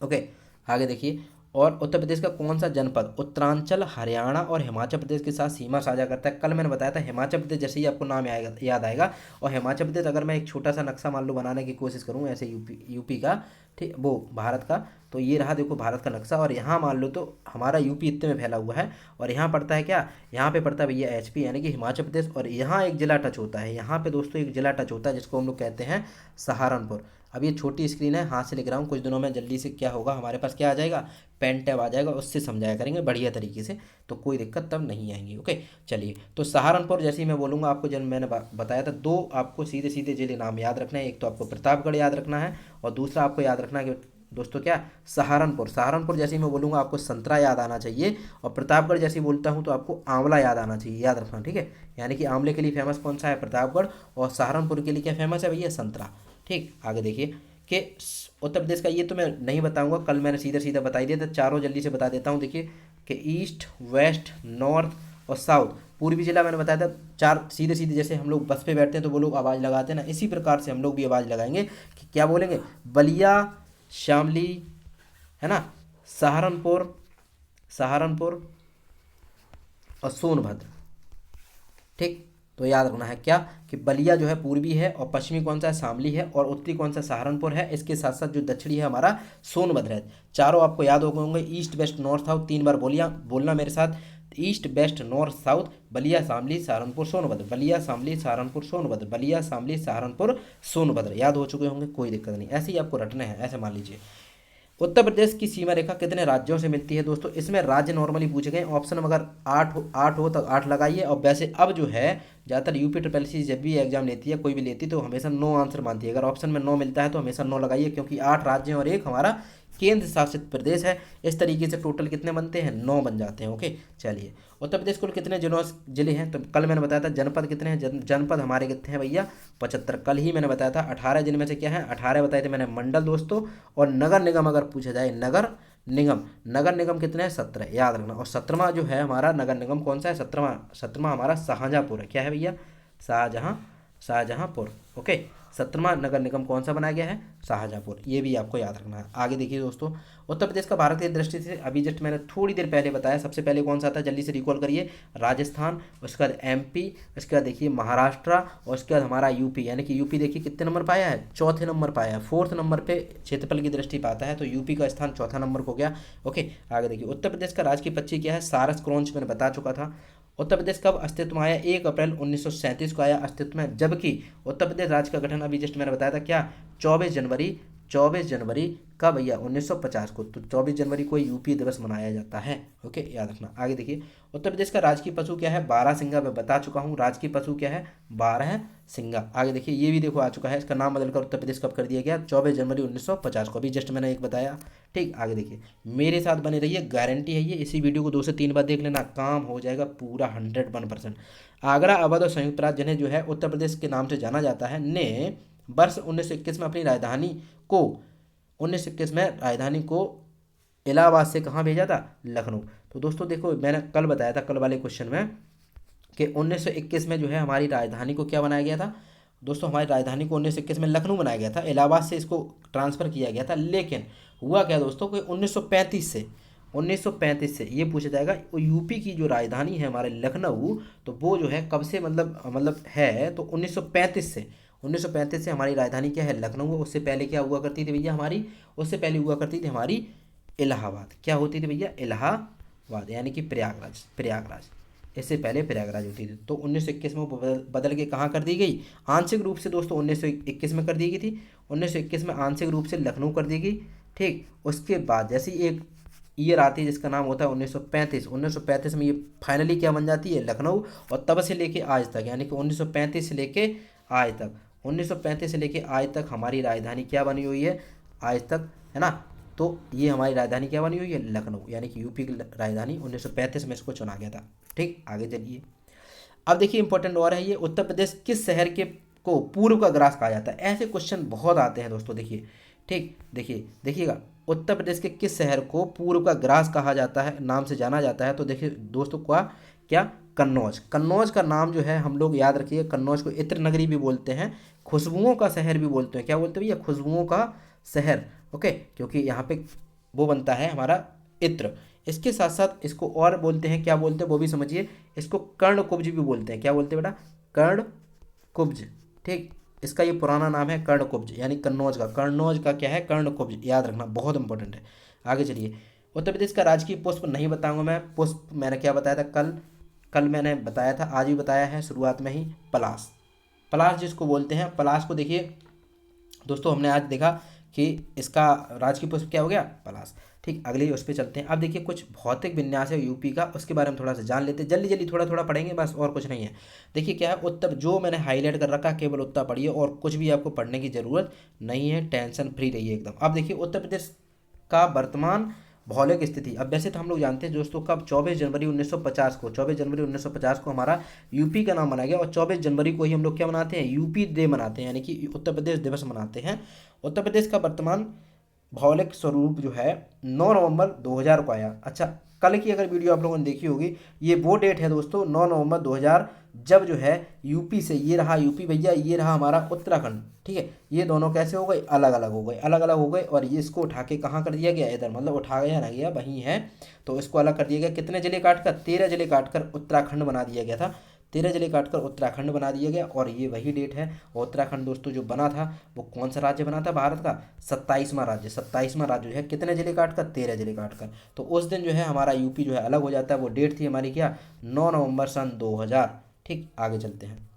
ओके। आगे देखिए, और उत्तर प्रदेश का कौन सा जनपद उत्तरांचल, हरियाणा और हिमाचल प्रदेश के साथ सीमा साझा करता है, कल मैंने बताया था हिमाचल प्रदेश, जैसे ही आपको नाम आएगा याद आएगा। और हिमाचल प्रदेश अगर मैं एक छोटा सा नक्शा मान लो बनाने की कोशिश करूँ ऐसे यूपी का, ठीक, वो भारत का, तो ये रहा देखो भारत का नक्शा, और यहाँ मान लो तो हमारा यूपी इतने में फैला हुआ है, और यहाँ पड़ता है क्या, यहाँ पे पड़ता है भैया एचपी यानी कि हिमाचल प्रदेश, और यहाँ एक जिला टच होता है, यहाँ पे दोस्तों एक जिला टच होता है जिसको हम लोग कहते हैं सहारनपुर। अब ये छोटी स्क्रीन है, हाथ से लिख रहा हूँ, कुछ दिनों में जल्दी से क्या होगा हमारे पास, क्या आ जाएगा, पेन टैब आ जाएगा, उससे समझाया करेंगे बढ़िया तरीके से, तो कोई दिक्कत तब नहीं आएंगी, ओके। चलिए, तो सहारनपुर जैसे ही मैं बोलूँगा आपको, जब मैंने बताया था, दो आपको सीधे सीधे जिले नाम याद रखना है, एक तो आपको प्रतापगढ़ याद रखना है, और दूसरा आपको याद रखना है कि दोस्तों क्या, सहारनपुर। सहारनपुर जैसे ही मैं बोलूँगा आपको संतरा याद आना चाहिए, और प्रतापगढ़ जैसे ही बोलता हूँ तो आपको आंवला याद आना चाहिए, याद रखना, ठीक है। यानी कि आंवले के लिए फेमस कौन सा है, प्रतापगढ़, और सहारनपुर के लिए क्या फेमस है भैया, संतरा। ठीक, आगे देखिए कि उत्तर प्रदेश का ये तो मैं नहीं बताऊंगा, कल मैंने सीधा सीधा बता ही दिया था, चारों जल्दी से बता देता हूँ। देखिए कि ईस्ट, वेस्ट, नॉर्थ और साउथ, पूर्वी जिला मैंने बताया था। चार सीधे सीधे, जैसे हम लोग बस पे बैठते हैं तो वो लोग आवाज़ लगाते हैं ना, इसी प्रकार से हम लोग भी आवाज़ लगाएंगे कि क्या बोलेंगे, बलिया, शामली, है ना, सहारनपुर, सहारनपुर और सोनभद्र। ठीक, तो याद रखना है क्या, कि बलिया जो है पूर्वी है, और पश्चिमी कौन सा है, शामली है, और उत्तरी कौन सा, सहारनपुर है। इसके साथ साथ जो दक्षिणी है हमारा सोनभद्र है। चारों आपको याद हो गए होंगे, ईस्ट, वेस्ट, नॉर्थ, साउथ, 3 बार बोलिया बोलना मेरे साथ, east, west, north, south, Ballia, Shamli, Saharanpur, Sonbhadra, Ballia, Shamli, Saharanpur, Sonbhadra, Ballia, Shamli, Saharanpur, Sonbhadra. याद हो चुके होंगे, कोई दिक्कत नहीं, ऐसे ही आपको रटने हैं, ऐसे मान लीजिए। उत्तर प्रदेश की सीमा रेखा कितने राज्यों से मिलती है दोस्तों, इसमें राज्य नॉर्मली पूछे गए, ऑप्शन अगर आठ हो तो 8 लगाइए। और वैसे अब जो है ज़्यादातर यूपी ट्रिपल सी जब भी एग्जाम लेती है, कोई भी लेती है, तो हमेशा 9 आंसर मानती है। अगर ऑप्शन में 9 मिलता है तो हमेशा 9 लगाइए, क्योंकि 8 राज्य और एक हमारा केंद्र शासित प्रदेश है। इस तरीके से टोटल कितने बनते हैं, 9 बन जाते हैं। ओके, चलिए, उत्तर प्रदेश कुल कितने जिले हैं, तो कल मैंने बताया था जनपद कितने हैं, जनपद हमारे कितने हैं भैया, 75। कल ही मैंने बताया था 18 जिनमें से क्या है, 18 बताए थे मैंने मंडल दोस्तों। और नगर निगम अगर पूछा जाए, नगर निगम, नगर निगम कितने हैं, 17, याद रखना। और 17वां जो है हमारा नगर निगम कौन सा है, 17वां हमारा शाहजहाँपुर है। क्या है भैया, शाहजहाँपुर। ओके, 17वां नगर निगम कौन सा बनाया गया है, शाहजहाँपुर। ये भी आपको याद रखना है। आगे देखिए दोस्तों, उत्तर प्रदेश का भारत की दृष्टि से अभी जस्ट मैंने थोड़ी देर पहले बताया, सबसे पहले कौन सा था, जल्दी से रिकॉल करिए, राजस्थान, उसके बाद एमपी, उसके बाद देखिए महाराष्ट्र, और उसके बाद हमारा यूपी। यानी कि यूपी देखिए कितने नंबर पाया है, चौथे नंबर पाया है, 4th नंबर पे क्षेत्रफल की दृष्टि पाता है, तो यूपी का स्थान चौथा नंबर को गया। ओके, आगे देखिए, उत्तर प्रदेश का राजकीय पक्षी क्या है, सारस क्रॉन्च, मैंने बता चुका था। उत्तर प्रदेश कब अस्तित्व में आया, 1 अप्रैल 1937 को आया अस्तित्व में, जबकि उत्तर प्रदेश राज्य का गठन अभी जस्ट मैंने बताया था क्या, 24 जनवरी कब भैया, 1950 को। तो 24 जनवरी को यूपी दिवस मनाया जाता है। ओके, याद रखना। आगे देखिए, उत्तर प्रदेश का राजकीय पशु क्या है, बारहसिंगा, मैं बता चुका हूँ, राजकीय पशु क्या है, बारहसिंगा। आगे देखिए, ये भी देखो आ चुका है, इसका नाम बदलकर उत्तर प्रदेश कब कर दिया गया, 24 जनवरी 1950 को, अभी जस्ट मैंने एक बताया। ठीक, आगे देखिए, मेरे साथ बने रहिए, गारंटी है ये, इसी वीडियो को 2 से 3 बार देख लेना, काम हो जाएगा पूरा 101%। आगरा, अवध और संयुक्त राज्य, जिन्हें जो है उत्तर प्रदेश के नाम से जाना जाता है, ने वर्ष 1921 में अपनी राजधानी को 1921 में राजधानी को इलाहाबाद से कहाँ भेजा था, लखनऊ। तो दोस्तों देखो, मैंने कल बताया था, कल वाले क्वेश्चन में, कि 1921 में जो है हमारी राजधानी को क्या बनाया गया था दोस्तों, हमारी राजधानी को 1921 में लखनऊ बनाया गया था, इलाहाबाद से इसको ट्रांसफ़र किया गया था। लेकिन हुआ क्या दोस्तों, कि 1935 से ये पूछा जाएगा, वो यूपी की जो राजधानी है हमारे लखनऊ, तो वो जो है कब से, मतलब है तो 1935 से हमारी राजधानी क्या है, लखनऊ। उससे पहले क्या हुआ करती थी भैया हमारी, उससे पहले हुआ करती थी हमारी इलाहाबाद। क्या होती थी भैया, इलाहाबाद, यानी कि प्रयागराज। इससे पहले प्रयागराज होती थी। तो 1921 में वो बदल के कहाँ कर दी गई, आंशिक रूप से दोस्तों 1921 में कर दी गई थी, 1921 में आंशिक रूप से लखनऊ कर दी गई। ठीक, उसके बाद जैसे एक ईयर आती है जिसका नाम होता है 1935 में ये फाइनली क्या बन जाती है, लखनऊ। और तब से लेके आज तक, यानी कि 1935 से लेके आज तक, 1935 से लेके आज तक हमारी राजधानी क्या बनी हुई है, आज तक, है ना। तो ये हमारी राजधानी क्या बनी हुई है, लखनऊ, यानी कि यूपी की राजधानी 1935 में इसको चुना गया था। ठीक, आगे चलिए। अब देखिए इंपॉर्टेंट और है ये, उत्तर प्रदेश किस शहर के को पूर्व का ग्रास कहा जाता है, ऐसे क्वेश्चन बहुत आते हैं दोस्तों। देखिए, ठीक, देखिएगा, उत्तर प्रदेश के किस शहर को पूर्व का ग्रास कहा जाता है, नाम से जाना जाता है, तो देखिए दोस्तों क्या, कन्नौज का नाम जो है, हम लोग याद रखिए, कन्नौज को इत्र नगरी भी बोलते हैं, खुशबुओं का शहर भी बोलते हैं। क्या बोलते हैं भैया, खुशबुओं का शहर। ओके, क्योंकि यहाँ पे वो बनता है हमारा इत्र। इसके साथ साथ इसको और बोलते हैं, क्या बोलते हैं वो भी समझिए, इसको कर्णकुब्ज भी बोलते हैं। क्या बोलते हैं बेटा, कर्णकुब्ज। ठीक, इसका ये पुराना नाम है कर्णकुब्ज, यानी कन्नौज का क्या है, कर्णकुब्ज, याद रखना, बहुत इंपॉर्टेंट है। आगे चलिए, उत्तर प्रदेश का राजकीय पुष्प नहीं बताऊंगा मैं, पुष्प मैंने क्या बताया था, कल मैंने बताया था, आज भी बताया है शुरुआत में ही, पलाश जिसको बोलते हैं। पलाश को देखिए दोस्तों, हमने आज देखा कि इसका राजकीय पुष्प क्या हो गया, पलाश। ठीक, अगले उस पर चलते हैं। अब देखिए कुछ भौतिक विन्यास है यूपी का, उसके बारे में थोड़ा सा जान लेते हैं, जल्दी जल्दी थोड़ा थोड़ा पढ़ेंगे बस, और कुछ नहीं है। देखिए क्या है, उत्तर जो मैंने हाईलाइट कर रखा है केवल उतना पढ़िए, और कुछ भी आपको पढ़ने की जरूरत नहीं है, टेंशन फ्री रहिए एकदम। अब देखिए उत्तर प्रदेश का वर्तमान भौगोलिक स्थिति। अब वैसे तो हम लोग जानते हैं दोस्तों कब, 24 जनवरी 1950 को, 24 जनवरी 1950 को हमारा यूपी का नाम बना गया, और 24 जनवरी को ही हम लोग क्या मनाते हैं, यूपी डे मनाते हैं, यानी कि उत्तर प्रदेश दिवस मनाते हैं। उत्तर प्रदेश का वर्तमान भौगोलिक स्वरूप जो है 9 नवंबर 2000 को आया। अच्छा, कल की अगर वीडियो आप लोगों ने देखी होगी, ये वो डेट है दोस्तों 9 नवंबर 2000, जब जो है यूपी से, ये रहा यूपी भैया, ये रहा हमारा उत्तराखंड, ठीक है, ये दोनों कैसे हो गए, अलग अलग हो गए, अलग अलग हो गए, और ये इसको उठा के कहाँ कर दिया गया, इधर, मतलब उठा गया ना गया वहीं है, तो इसको अलग कर दिया गया। कितने जिले काटकर, 13 जिले काटकर उत्तराखंड बना दिया गया था, 13 जिले काटकर उत्तराखंड बना दिया गया, और ये वही डेट है। और उत्तराखंड दोस्तों जो बना था वो कौन सा राज्य बना था भारत का, 27वां राज्य, 27वां राज्य जो है, कितने जिले काटकर, 13 जिले काटकर। तो उस दिन जो है हमारा यूपी जो है अलग हो जाता है, वो डेट थी हमारी क्या, 9 नवंबर सन 2000। ठीक, आगे चलते हैं।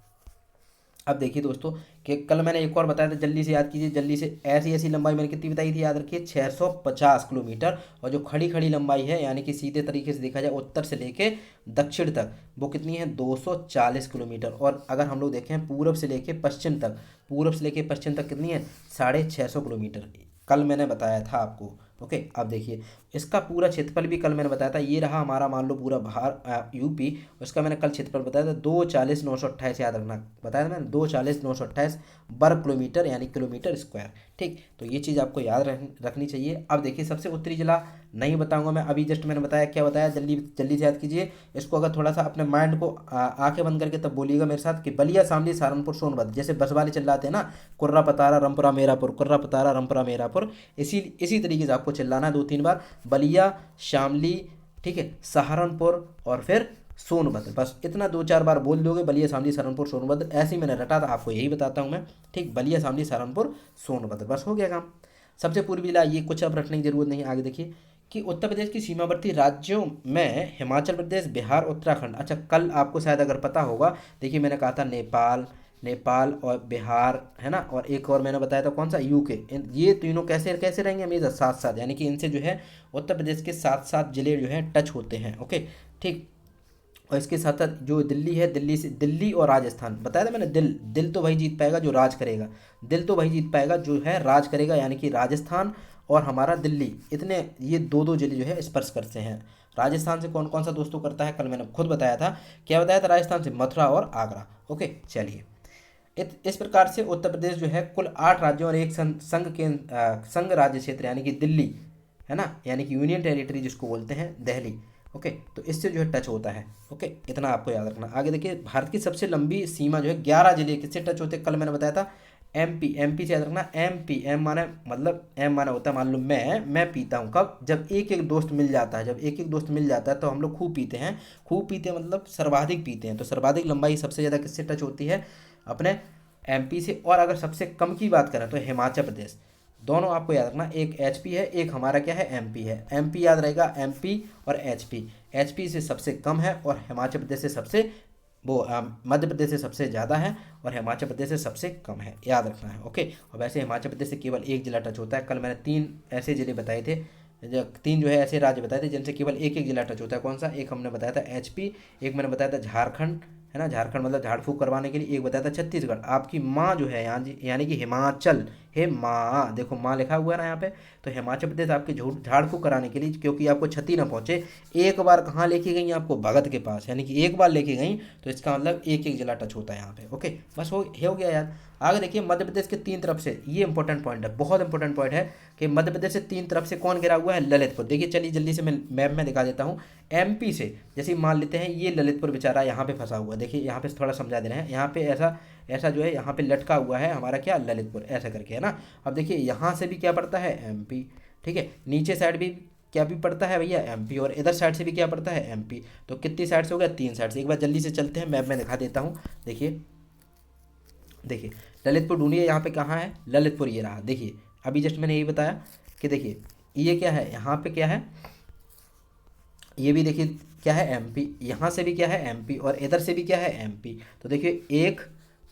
अब देखिए दोस्तों कि कल मैंने एक और बताया था, जल्दी से याद कीजिए, जल्दी से। ऐसी ऐसी लंबाई मैंने कितनी बताई थी, याद रखिए, 650 किलोमीटर। और जो खड़ी खड़ी लंबाई है, यानी कि सीधे तरीके से देखा जाए उत्तर से लेके दक्षिण तक, वो कितनी है, 240 किलोमीटर। और अगर हम लोग देखें पूरब से लेके पश्चिम तक, पूरब से लेके पश्चिम तक कितनी है, 650 किलोमीटर, कल मैंने बताया था आपको। ओके, अब देखिए इसका पूरा क्षेत्रफल भी कल मैंने बताया था, ये रहा हमारा मान लो पूरा यूपी, उसका मैंने कल क्षेत्रफल बताया था 240,928, याद रखना, बताया था मैंने 240,928 वर्ग किलोमीटर, यानी किलोमीटर स्क्वायर। ठीक, तो ये चीज़ आपको याद रखनी चाहिए। अब देखिए सबसे उत्तरी जिला नहीं बताऊंगा मैं, अभी जस्ट मैंने बताया, क्या बताया, जल्दी जल्दी से याद कीजिए इसको। अगर थोड़ा सा अपने माइंड को आंखें बंद करके तब बोलिएगा मेरे साथ कि बलिया, शामली, सहारनपुर, सोनभद्र, जैसे बस वाले चिल्लाते हैं ना, कुर्रा पतारा रामपुरा मेरापुर, कुर्रा पतारा रामपुरा मेरापुर, इसी तरीके से आपको चिल्लाना है 2-3 बार, बलिया, शामली, ठीक है, सहारनपुर और फिर सोनभद्र, बस इतना 2-4 बार बोल दोगे, बलिया, शामली, सहारनपुर, सोनभद्र, ऐसे ही मैंने रटा था, आपको यही बताता हूँ मैं। ठीक, बलिया, शामली, सहारनपुर, सोनभद्र, बस हो गया काम। सबसे पूर्वी जिला ये कुछ अब रटने की जरूरत नहीं है। आगे देखिए कि उत्तर प्रदेश की सीमावर्ती राज्यों में हिमाचल प्रदेश, बिहार, उत्तराखंड। अच्छा, कल आपको शायद अगर पता होगा, देखिए मैंने कहा था नेपाल, नेपाल और बिहार है ना, और एक और मैंने बताया था कौन सा, यूके। ये तीनों कैसे कैसे रहेंगे हमेशा साथ साथ, यानी कि इनसे जो है उत्तर प्रदेश के साथ साथ जिले जो हैं टच होते हैं। ओके, ठीक, और इसके साथ साथ जो दिल्ली है, दिल्ली से, दिल्ली और राजस्थान बताया था मैंने, दिल तो वही जीत पाएगा जो राज करेगा, दिल तो वही जीत पाएगा जो है राज करेगा, यानी कि राजस्थान और हमारा दिल्ली, इतने ये दो दो जिले जो है स्पर्श करते हैं। राजस्थान से कौन कौन सा दोस्तों करता है, कल मैंने खुद बताया था, क्या बताया था, राजस्थान से मथुरा और आगरा। ओके, चलिए, इस प्रकार से उत्तर प्रदेश जो है कुल 8 राज्यों और एक संघ राज्य क्षेत्र, यानी कि दिल्ली है ना, यानी कि यूनियन टेरिटरी जिसको बोलते हैं, दिल्ली। ओके, तो इससे जो है टच होता है। ओके, इतना आपको याद रखना। आगे देखिए भारत की सबसे लंबी सीमा जो है 11 जिले किससे टच होते हैं, कल मैंने बताया था, एमपी, एमपी से याद रखना, एमपी, एम माने मतलब, एम माने होता है, मान लो मैं पीता हूँ कब, जब एक एक दोस्त मिल जाता है, जब एक एक दोस्त मिल जाता है तो हम लोग खूब पीते हैं, खूब पीते हैं मतलब सर्वाधिक पीते हैं, तो सर्वाधिक लंबाई सबसे ज़्यादा किससे टच होती है, अपने एमपी से। और अगर सबसे कम की बात करें तो हिमाचल प्रदेश। दोनों आपको याद रखना, एक एचपी है, एक हमारा क्या है, एमपी है। एमपी याद रहेगा, एमपी और एचपी, एचपी से सबसे कम है और हिमाचल प्रदेश से सबसे मध्य प्रदेश से सबसे ज़्यादा है और हिमाचल प्रदेश से सबसे कम है, याद रखना है। ओके, और वैसे हिमाचल प्रदेश से केवल एक जिला टच होता है। कल मैंने 3 ऐसे ज़िले बताए थे, 3 जो है ऐसे राज्य बताए थे जिनसे केवल एक एक जिला टच होता है। कौन सा, एक हमने बताया था एचपी, एक मैंने बताया था झारखंड है ना, झारखंड मतलब झाड़ फूक करवाने के लिए, एक बताया था छत्तीसगढ़। आपकी माँ जो है यहाँ यानी कि हिमाचल, हे माँ, देखो माँ लिखा हुआ है ना यहाँ पे, तो हिमाचल प्रदेश आपके झाड़ फूक कराने के लिए, क्योंकि आपको क्षति ना पहुँचे, एक बार कहाँ लेके गई आपको, भगत के पास, यानी कि एक बार लेके गई, तो इसका मतलब एक एक जिला टच होता है यहाँ पे। ओके, बस हो गया यार। आगे देखिए मध्य प्रदेश के 3 तरफ से, ये इंपॉर्टेंट पॉइंट है, बहुत इंपॉर्टेंट पॉइंट है कि मध्य प्रदेश से 3 तरफ से कौन घिरा हुआ है, ललितपुर। देखिए चलिए जल्दी से मैं मैप में दिखा देता हूँ। एमपी से जैसे मान लेते हैं ये ललितपुर बेचारा यहाँ पे फंसा हुआ है, देखिए यहाँ पे थोड़ा समझा दे रहे हैं, यहाँ पे ऐसा ऐसा जो है यहाँ पे लटका हुआ है हमारा क्या, ललितपुर, ऐसा करके है ना। अब देखिए यहाँ से भी क्या पड़ता है, एमपी, ठीक है, नीचे साइड भी क्या भी पड़ता है भैया, एमपी, और इधर साइड से भी क्या पड़ता है, एमपी। तो कितनी साइड से हो गया, 3 साइड से। एक बार जल्दी से चलते हैं, मैप में दिखा देता हूँ। देखिए देखिए ललितपुर ढूंढिए, यहाँ पे कहाँ है, ललितपुर, ये रहा। देखिए अभी जस्ट मैंने यही बताया कि देखिए ये क्या है, यहाँ पे क्या है, ये भी देखिए क्या है, एमपी, यहाँ से भी क्या है, एमपी, और इधर से भी क्या है, एमपी। तो देखिए 1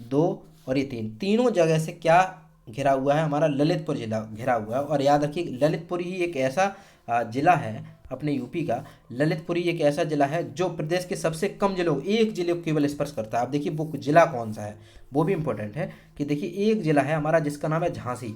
2 और ये 3, तीनों जगह से क्या घिरा हुआ है, हमारा ललितपुर जिला घिरा हुआ है। और याद रखिए ललितपुर ही एक ऐसा जिला है अपने यूपी का, ललितपुर ही एक ऐसा जिला है जो प्रदेश के सबसे कम जिलों, एक जिले को केवल स्पर्श करता है। आप देखिए वो जिला कौन सा है, वो भी इंपॉर्टेंट है कि देखिए एक जिला है हमारा जिसका नाम है झांसी।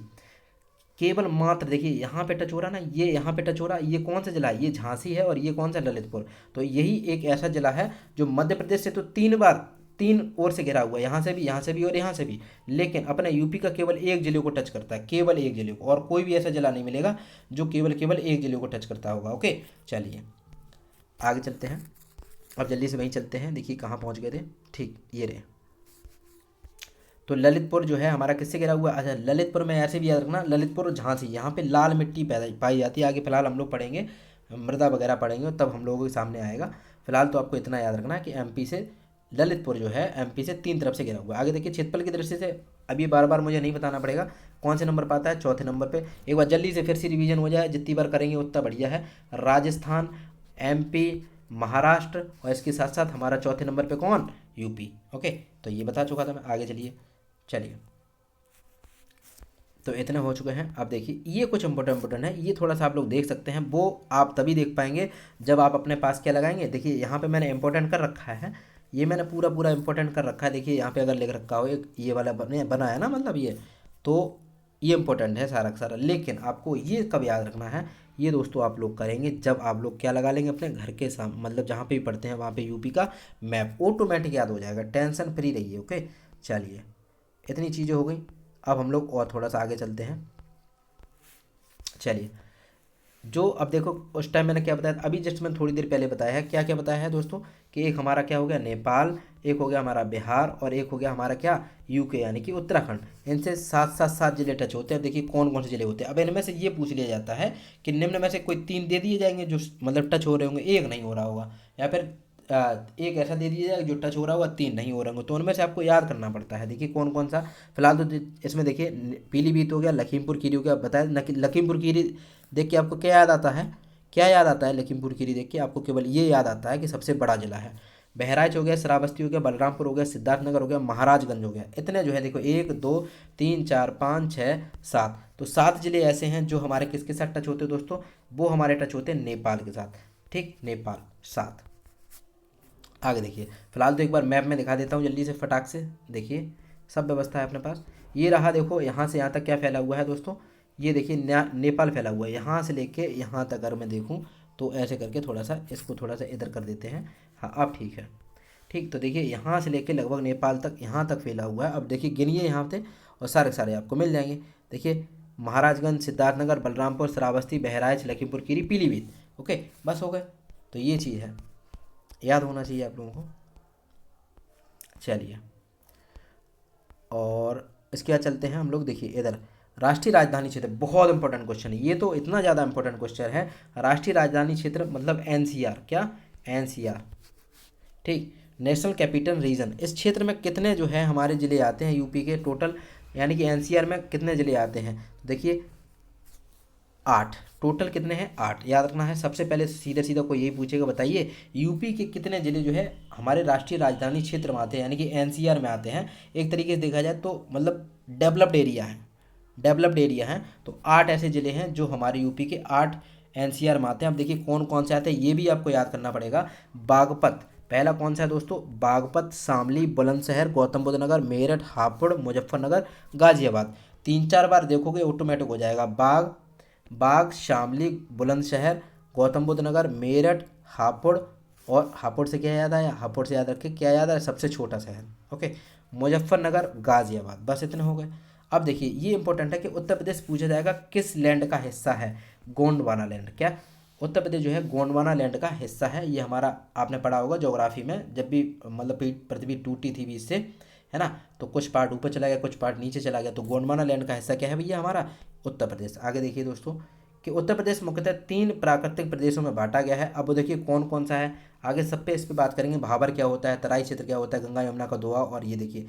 केवल मात्र देखिए यहाँ पे टच हो रहा है ना, ये यहाँ पे टच हो रहा है, ये कौन सा जिला है, ये झांसी है और ये कौन सा ललितपुर। तो यही एक ऐसा जिला है जो मध्य प्रदेश से तो 3 बार 3 ओर से घिरा हुआ है, यहाँ से भी, यहाँ से भी और यहाँ से भी, लेकिन अपने यूपी का केवल एक जिले को टच करता है, केवल एक जिले को। और कोई भी ऐसा जिला नहीं मिलेगा जो केवल केवल एक जिले को टच करता होगा। ओके चलिए आगे चलते हैं, अब जल्दी से वहीं चलते हैं। देखिए कहाँ पहुँच गए थे, ठीक ये रहे। तो ललितपुर जो है हमारा किससे घिरा हुआ है, अच्छा ललितपुर में ऐसे भी याद रखना, ललितपुर और झांसी, यहाँ पे लाल मिट्टी पैदा पाई जाती है। आगे फिलहाल हम लोग पढ़ेंगे, मृदा वगैरह पढ़ेंगे तब हम लोगों के सामने आएगा। फिलहाल तो आपको इतना याद रखना कि एमपी से ललितपुर जो है एमपी से 3 तरफ से घिरा हुआ है। आगे देखिए क्षेत्रफल की दृष्टि से, अब ये बार बार मुझे नहीं बताना पड़ेगा कौन से नंबर पर आता है, चौथे नंबर पे। एक बार जल्दी से फिर से रिवीजन हो जाए, जितनी बार करेंगे उतना बढ़िया है। राजस्थान, एमपी, महाराष्ट्र और इसके साथ साथ हमारा चौथे नंबर पे कौन, यूपी। ओके तो ये बता चुका था मैं, आगे चलिए तो इतने हो चुके हैं। अब देखिए ये कुछ इंपॉर्टेंट है, ये थोड़ा सा आप लोग देख सकते हैं, वो आप तभी देख पाएंगे जब आप अपने पास क्या लगाएंगे। देखिए यहाँ पे मैंने इंपॉर्टेंट कर रखा है, ये मैंने पूरा पूरा इंपॉर्टेंट कर रखा है। देखिए यहाँ पे अगर लिख रखा हो एक ये वाला बना है ना, मतलब ये, तो ये इंपॉर्टेंट है सारा का सारा। लेकिन आपको ये कब याद रखना है, ये दोस्तों आप लोग करेंगे जब आप लोग क्या लगा लेंगे अपने घर के सामने, मतलब जहाँ पे भी पढ़ते हैं वहाँ पे यूपी का मैप ऑटोमेटिक याद हो जाएगा, टेंशन फ्री रहिए। ओके चलिए इतनी चीज़ें हो गई। अब हम लोग और थोड़ा सा आगे चलते हैं। चलिए जो अब देखो उस टाइम मैंने क्या बताया, अभी जस्ट मैंने थोड़ी देर पहले बताया है, क्या क्या बताया है दोस्तों, कि एक हमारा क्या हो गया नेपाल, एक हो गया हमारा बिहार और एक हो गया हमारा क्या यूके यानी कि उत्तराखंड। इनसे 7 जिले टच होते हैं। अब देखिए कौन कौन से जिले होते हैं। अब इनमें से ये पूछ लिया जाता है कि निम्न में से कोई 3 दे दिए जाएंगे जो मतलब टच हो रहे होंगे, एक नहीं हो रहा होगा, या फिर एक ऐसा दे दिया जाएगा जो टच हो रहा होगा, 3 नहीं हो रहे होंगे। तो उनमें से आपको याद करना पड़ता है। देखिए कौन कौन सा, फिलहाल तो इसमें देखिए पीलीभीत हो गया, लखीमपुर खीरी हो गया। बताया लखीमपुर खीरी देख के आपको क्या याद आता है, क्या याद आता है लखीमपुर खीरी देख के, आपको केवल ये याद आता है कि सबसे बड़ा जिला है। बहराइच हो गया, श्रावस्ती हो गया, बलरामपुर हो गया, सिद्धार्थनगर हो गया, महाराजगंज हो गया। इतने जो है देखो 1 2 3 4 5 6 7, तो 7 जिले ऐसे हैं जो हमारे किसके साथ टच होते हैं दोस्तों, वो हमारे टच होते हैं नेपाल के साथ। ठीक नेपाल 7। आगे देखिए फिलहाल तो एक बार मैप में दिखा देता हूँ जल्दी से फटाक से। देखिए सब व्यवस्था है अपने पास, ये रहा देखो यहाँ से यहाँ तक क्या फैला हुआ है दोस्तों, ये देखिए नेपाल फैला हुआ है, यहाँ से लेके यहाँ तक अगर मैं देखूँ तो ऐसे करके थोड़ा सा इसको थोड़ा सा इधर कर देते हैं। हाँ अब ठीक है, ठीक। तो देखिए यहाँ से लेके लगभग नेपाल तक यहाँ तक फैला हुआ है। अब देखिए गिनिए यहाँ पे और सारे सारे आपको मिल जाएंगे। देखिए महाराजगंज, सिद्धार्थनगर, बलरामपुर, श्रावस्ती, बहराइच, लखीमपुर खीरी, पीलीभीत। ओके बस हो गए। तो ये चीज़ है, याद होना चाहिए आप लोगों को। चलिए और इसके बाद चलते हैं हम लोग। देखिए इधर राष्ट्रीय राजधानी क्षेत्र, बहुत इंपॉर्टेंट क्वेश्चन है ये, तो इतना ज़्यादा इंपॉर्टेंट क्वेश्चन है। राष्ट्रीय राजधानी क्षेत्र मतलब एनसीआर, क्या एनसीआर, ठीक, नेशनल कैपिटल रीजन। इस क्षेत्र में कितने जो है हमारे ज़िले आते हैं यूपी के टोटल, यानी कि एनसीआर में कितने ज़िले आते हैं। देखिए 8, टोटल कितने हैं 8 याद रखना है। सबसे पहले सीधा सीधा कोई यही पूछेगा बताइए यूपी के कितने ज़िले जो है हमारे राष्ट्रीय राजधानी क्षेत्र में आते हैं, यानी कि एनसीआर में आते हैं। एक तरीके से देखा जाए तो मतलब डेवलप्ड एरिया है, डेवलप्ड एरिया है। तो 8 ऐसे ज़िले हैं जो हमारे यूपी के 8 एनसीआर में आते हैं। अब देखिए कौन कौन से आते हैं ये भी आपको याद करना पड़ेगा। बागपत पहला कौन सा है दोस्तों, बागपत, शामली, बुलंदशहर, गौतम बुद्ध नगर, मेरठ, हापुड़, मुजफ्फरनगर, गाजियाबाद। 3 4 बार देखोगे ऑटोमेटिक हो जाएगा। बाग, शामली, बुलंदशहर, गौतम बुद्ध नगर, मेरठ, हापुड़, और हापुड़ से क्या याद आया, हापुड़ से याद रखे क्या याद आया, सबसे छोटा शहर। ओके मुजफ्फरनगर, गाजियाबाद, बस इतने हो गए। अब देखिए ये इंपॉर्टेंट है कि उत्तर प्रदेश पूछा जाएगा किस लैंड का हिस्सा है, गोंडवाना लैंड। क्या उत्तर प्रदेश जो है गोंडवाना लैंड का हिस्सा है। ये हमारा आपने पढ़ा होगा ज्योग्राफी में, जब भी मतलब पृथ्वी टूटी थी भी इससे, है ना, तो कुछ पार्ट ऊपर चला गया कुछ पार्ट नीचे चला गया, तो गोंडवाना लैंड का हिस्सा क्या है भैया हमारा, उत्तर प्रदेश। आगे देखिए दोस्तों कि उत्तर प्रदेश मुख्यतः 3 प्राकृतिक प्रदेशों में बांटा गया है। अब वो देखिए कौन कौन सा है, आगे सब पे इस पे बात करेंगे। भाबर क्या होता है, तराई क्षेत्र क्या होता है, गंगा यमुना का दोआब। और ये देखिए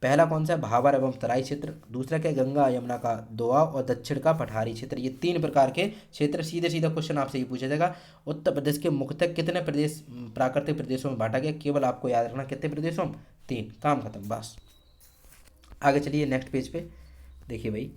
पहला कौन सा है, भाबर एवं तराई क्षेत्र। दूसरा क्या, गंगा यमुना का दोआब और दक्षिण का पठारी क्षेत्र। ये 3 प्रकार के क्षेत्र। सीधे सीधा क्वेश्चन आपसे ये पूछा जाएगा उत्तर प्रदेश के मुख्यतः कितने प्रदेश प्राकृतिक प्रदेशों में बांटा गया, केवल आपको याद रखना कितने प्रदेशों में, 3, काम खत्म बस। आगे चलिए नेक्स्ट पेज पे देखिए भाई,